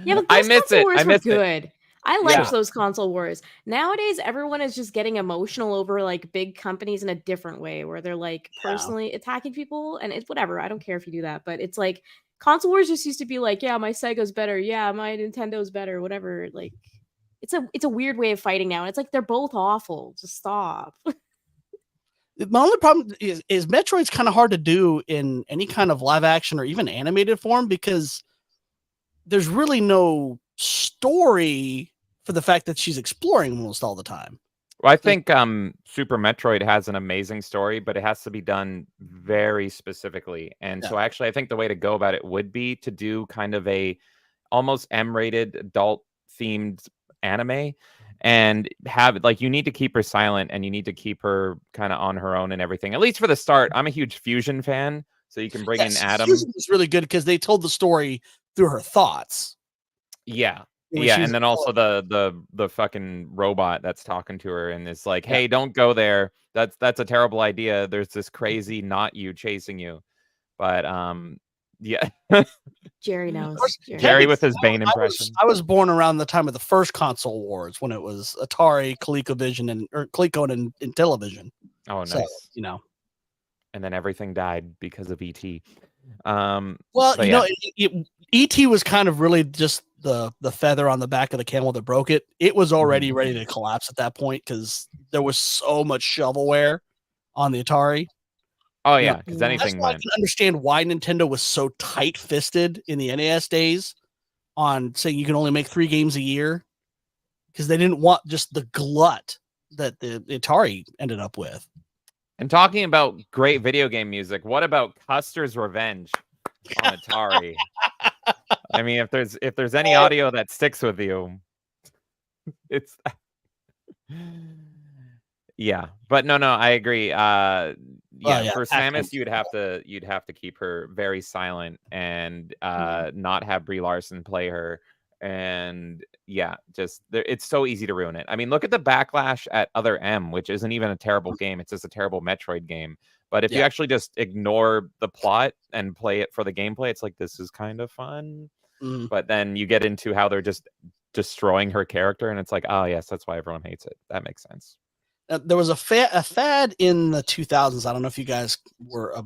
Speaker 3: Yeah, but those console wars were good. I liked those console wars. Nowadays, everyone is just getting emotional over like big companies in a different way, where they're like personally attacking people, and it's whatever. I don't care if you do that, but it's like console wars just used to be like, yeah, my Sega's better, yeah, my Nintendo's better, whatever. Like, it's a weird way of fighting now, and it's like they're both awful. Just stop.
Speaker 1: My only problem is Metroid's kind of hard to do in any kind of live action or even animated form, because there's really no story for the fact that she's exploring almost all the time.
Speaker 4: Well, I think Super Metroid has an amazing story, but it has to be done very specifically. And so actually, I think the way to go about it would be to do kind of a almost M-rated adult themed anime, and have like, you need to keep her silent, and you need to keep her kind of on her own and everything, at least for the start. I'm a huge Fusion fan, so you can bring in Adam.
Speaker 1: Fusion is really good because they told the story through her thoughts.
Speaker 4: Yeah, and then also the fucking robot that's talking to her and is like, hey, don't go there. That's a terrible idea. There's this crazy not you chasing you. But yeah.
Speaker 3: Jerry knows.
Speaker 4: Jerry with his Bane impression.
Speaker 1: I was born around the time of the first console wars, when it was Atari, ColecoVision, Coleco and Intellivision.
Speaker 4: Oh, nice.
Speaker 1: So, you know.
Speaker 4: And then everything died because of ET.
Speaker 1: ET was kind of really just the feather on the back of the camel that broke it. It was already ready to collapse at that point, because there was so much shovelware on the Atari.
Speaker 4: Oh yeah, because anything.
Speaker 1: That's why I can understand why Nintendo was so tight-fisted in the NES days on saying you can only make 3 games a year, because they didn't want just the glut that the Atari ended up with.
Speaker 4: And talking about great video game music, what about Custer's Revenge on Atari? I mean, if there's any audio that sticks with you, it's yeah. But no, I agree. For Samus, you'd have to keep her very silent and not have Brie Larson play her. And it's so easy to ruin it. I mean, look at the backlash at Other M, which isn't even a terrible game. It's just a terrible Metroid game. But if you actually just ignore the plot and play it for the gameplay, it's like, this is kind of fun. But then you get into how they're just destroying her character, and it's like, oh yes, that's why everyone hates it. That makes sense.
Speaker 1: There was a fad in the 2000s. I don't know if you guys were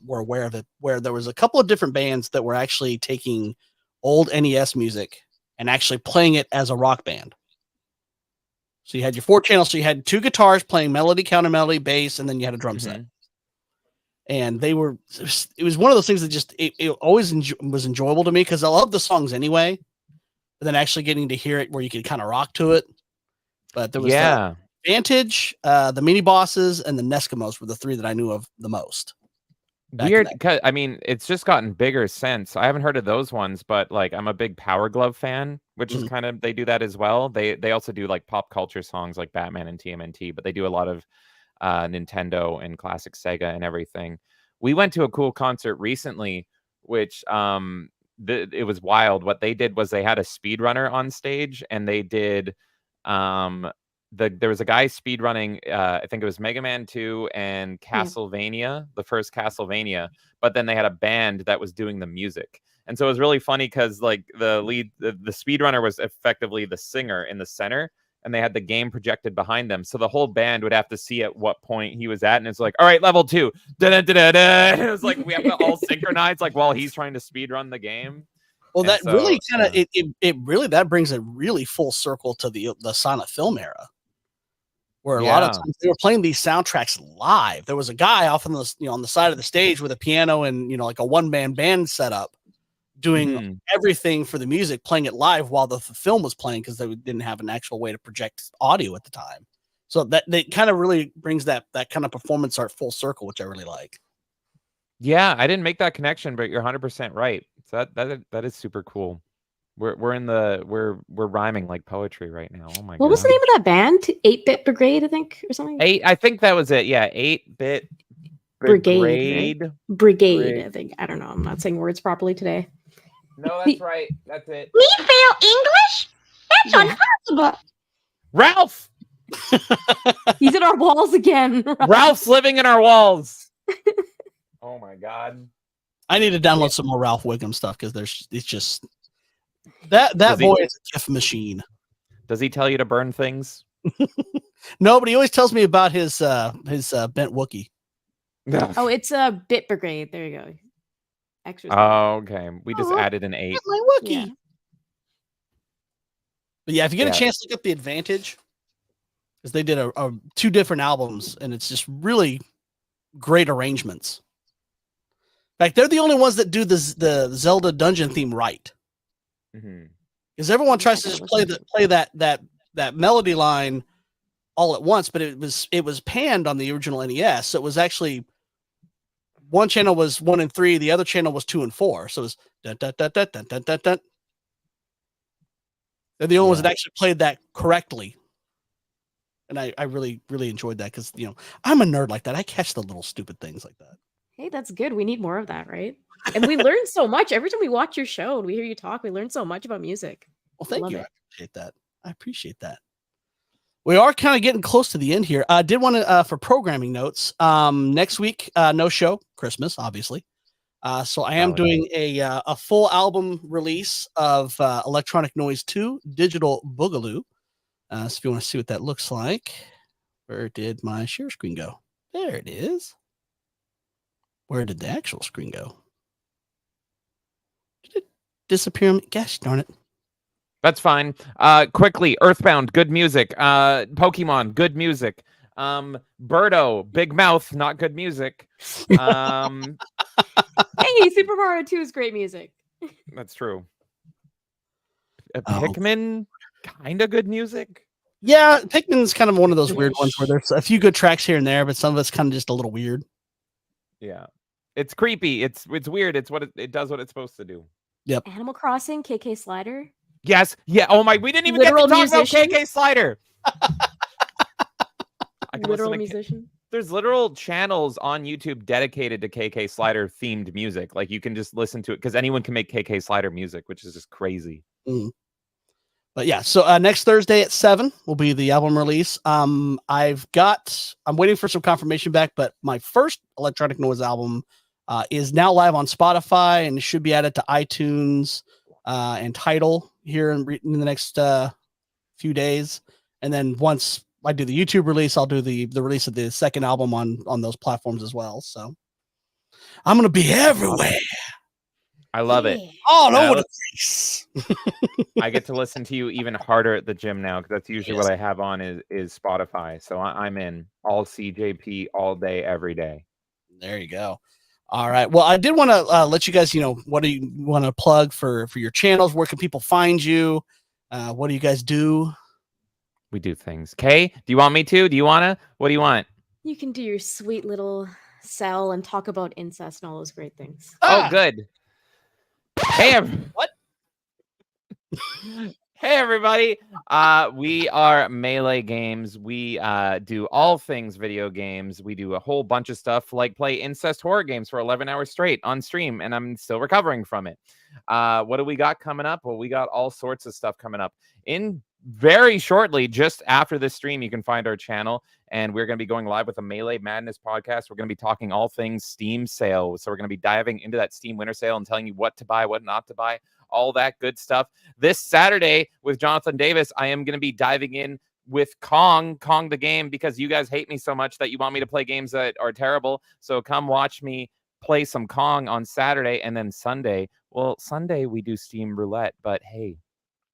Speaker 1: aware of it, where there was a couple of different bands that were actually taking old NES music and actually playing it as a rock band. So you had your 4 channels. So you had 2 guitars playing melody, counter melody, bass, and then you had a drum set. And it was one of those things that just, it always was enjoyable to me, because I love the songs anyway, but then actually getting to hear it where you could kind of rock to it. But there was the Vantage, the Mini Bosses, and the Neskimos were the 3 that I knew of the most.
Speaker 4: Weird, because I mean, it's just gotten bigger since. I haven't heard of those ones, but like, I'm a big Power Glove fan, which is kind of, they do that as well. They also do like pop culture songs like Batman and TMNT, but they do a lot of Nintendo and classic Sega and everything. We went to a cool concert recently, which it was wild. What they did was they had a speedrunner on stage, and they did there was a guy speedrunning, I think it was Mega Man 2 and Castlevania, the first Castlevania, but then they had a band that was doing the music. And so it was really funny because like the speedrunner was effectively the singer in the center, and they had the game projected behind them. So the whole band would have to see at what point he was at, and it's like, all right, level 2. Da-da-da-da-da. And it was like we have to all synchronize like while he's trying to speedrun the game.
Speaker 1: Well,
Speaker 4: And
Speaker 1: that
Speaker 4: so,
Speaker 1: really kind of it really that brings it really full circle to the silent film era, where a lot of times they were playing these soundtracks live. There was a guy off on the on the side of the stage with a piano and like a one-man band setup, doing everything for the music, playing it live while the film was playing because they didn't have an actual way to project audio at the time. So that kind of really brings that kind of performance art full circle, which I really like.
Speaker 4: Yeah, I didn't make that connection, but you're 100% right. So that is super cool. We're rhyming like poetry right now. Oh my god.
Speaker 3: What was the name of that band? 8-Bit Brigade, I think, or something?
Speaker 4: I think that was it. Yeah, 8-Bit
Speaker 3: Brigade. Right? Brigade, I think. I don't know. I'm not saying words properly today.
Speaker 4: No, that's right. That's it.
Speaker 12: Me fail English? That's impossible.
Speaker 4: Ralph!
Speaker 3: He's in our walls again.
Speaker 4: Ralph's living in our walls. Oh my god.
Speaker 1: I need to download some more Ralph Wiggum stuff because it's just that boy is a gift machine.
Speaker 4: Does he tell you to burn things?
Speaker 1: No, but he always tells me about his bent Wookiee.
Speaker 3: Oh, it's a Bit Brigade. There you go. Extra.
Speaker 4: Oh, okay. We just added an 8.
Speaker 1: My Wookiee. Yeah. But yeah, if you get a chance to look up The Advantage, because they did a 2 different albums, and it's just really great arrangements. In fact, they're the only ones that do the Zelda dungeon theme right. Because everyone tries to just play that melody line all at once, but it was panned on the original NES. So it was actually one channel was 1 and 3, the other channel was 2 and 4. So it was dun, dun, dun, dun, dun, dun, dun, dun. They're the only ones that actually played that correctly. And I really, really enjoyed that because I'm a nerd like that. I catch the little stupid things like that.
Speaker 3: Hey, that's good. We need more of that, right? And we learn so much every time we watch your show and we hear you talk. We learn so much about music.
Speaker 1: Well, thank you. I appreciate that. We are kind of getting close to the end here. I did want to, for programming notes, next week, no show, Christmas, obviously. So I am doing a full album release of Electronic Noise 2, Digital Boogaloo. So if you want to see what that looks like, where did my share screen go? There it is. Where did the actual screen go? Did it disappear? Gosh darn it.
Speaker 4: That's fine. Quickly, Earthbound, good music. Pokemon, good music. Birdo, Big Mouth, not good music.
Speaker 3: Hey, Super Mario 2 is great music.
Speaker 4: That's true. Pikmin, kind of good music.
Speaker 1: Yeah, Pikmin's kind of one of those weird ones where there's a few good tracks here and there, but some of it's kind of just a little weird.
Speaker 4: Yeah, it's creepy. It's weird. It's what it does what it's supposed to do.
Speaker 1: Yep.
Speaker 3: Animal Crossing, KK Slider.
Speaker 4: Yes. Yeah. Oh my. We didn't even get to talk about KK Slider.
Speaker 3: Literal musician.
Speaker 4: There's literal channels on YouTube dedicated to KK Slider themed music. Like you can just listen to it because anyone can make KK Slider music, which is just crazy.
Speaker 1: But yeah, so next Thursday at 7 will be the album release. I'm waiting for some confirmation back, but my first Electronic Noise album is now live on Spotify and should be added to iTunes and Tidal here in the next few days. And then once I do the YouTube release, I'll do the release of the second album on those platforms as well. So I'm going to be everywhere.
Speaker 4: I love it.
Speaker 1: All over the place.
Speaker 4: I get to listen to you even harder at the gym now because that's usually what I have on is Spotify. So I'm in all CJP all day, every day.
Speaker 1: There you go. All right. Well, I did want to let you guys, what do you want to plug for your channels? Where can people find you? What do you guys do?
Speaker 4: We do things. Kay, do you want me to? Do you want to? What do you want?
Speaker 3: You can do your sweet little cell and talk about incest and all those great things.
Speaker 4: Oh, good. Hey,
Speaker 1: what?
Speaker 4: Hey, everybody. We are Melee Games. We do all things video games. We do a whole bunch of stuff like play incest horror games for 11 hours straight on stream, and I'm still recovering from it. What do we got coming up? Well, we got all sorts of stuff coming up. In very shortly, just after this stream, you can find our channel, and we're going to be going live with a Melee Madness podcast. We're going to be talking all things Steam sale. So we're going to be diving into that Steam winter sale and telling you what to buy, what not to buy, all that good stuff. This Saturday with Jonathan Davis, I am going to be diving in with Kong the game, because you guys hate me so much that you want me to play games that are terrible. So come watch me play some Kong on Saturday, and then Sunday we do Steam Roulette, but hey,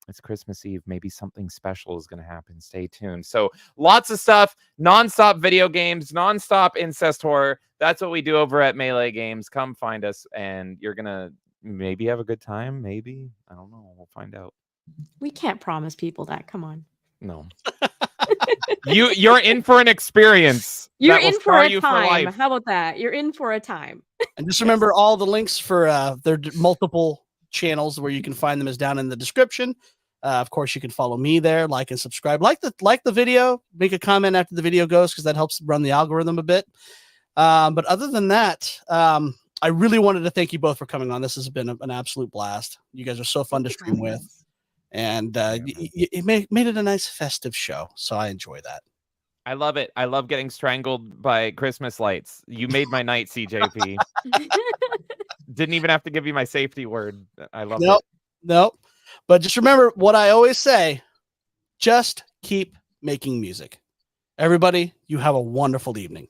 Speaker 4: it's Christmas Eve. Maybe something special is going to happen. Stay tuned. So lots of stuff, nonstop video games, nonstop incest horror. That's what we do over at Melee Games. Come find us, and you're going to maybe have a good time. Maybe. I don't know. We'll find out.
Speaker 3: We can't promise people that. Come on.
Speaker 4: No. You're in for an experience.
Speaker 3: You're in for a time. How about that? You're in for a time.
Speaker 1: And just remember, all the links for their multiple channels where you can find them is down in the description. Of course, you can follow me there, like and subscribe. Like the video, make a comment after the video goes, because that helps run the algorithm a bit. But other than that, I really wanted to thank you both for coming on. This has been an absolute blast. You guys are so fun to stream with. And it made it a nice festive show. So I enjoy that.
Speaker 4: I love it. I love getting strangled by Christmas lights. You made my night, CJP. Didn't even have to give you my safety word. I love it.
Speaker 1: Nope. But just remember what I always say. Just keep making music. Everybody, you have a wonderful evening.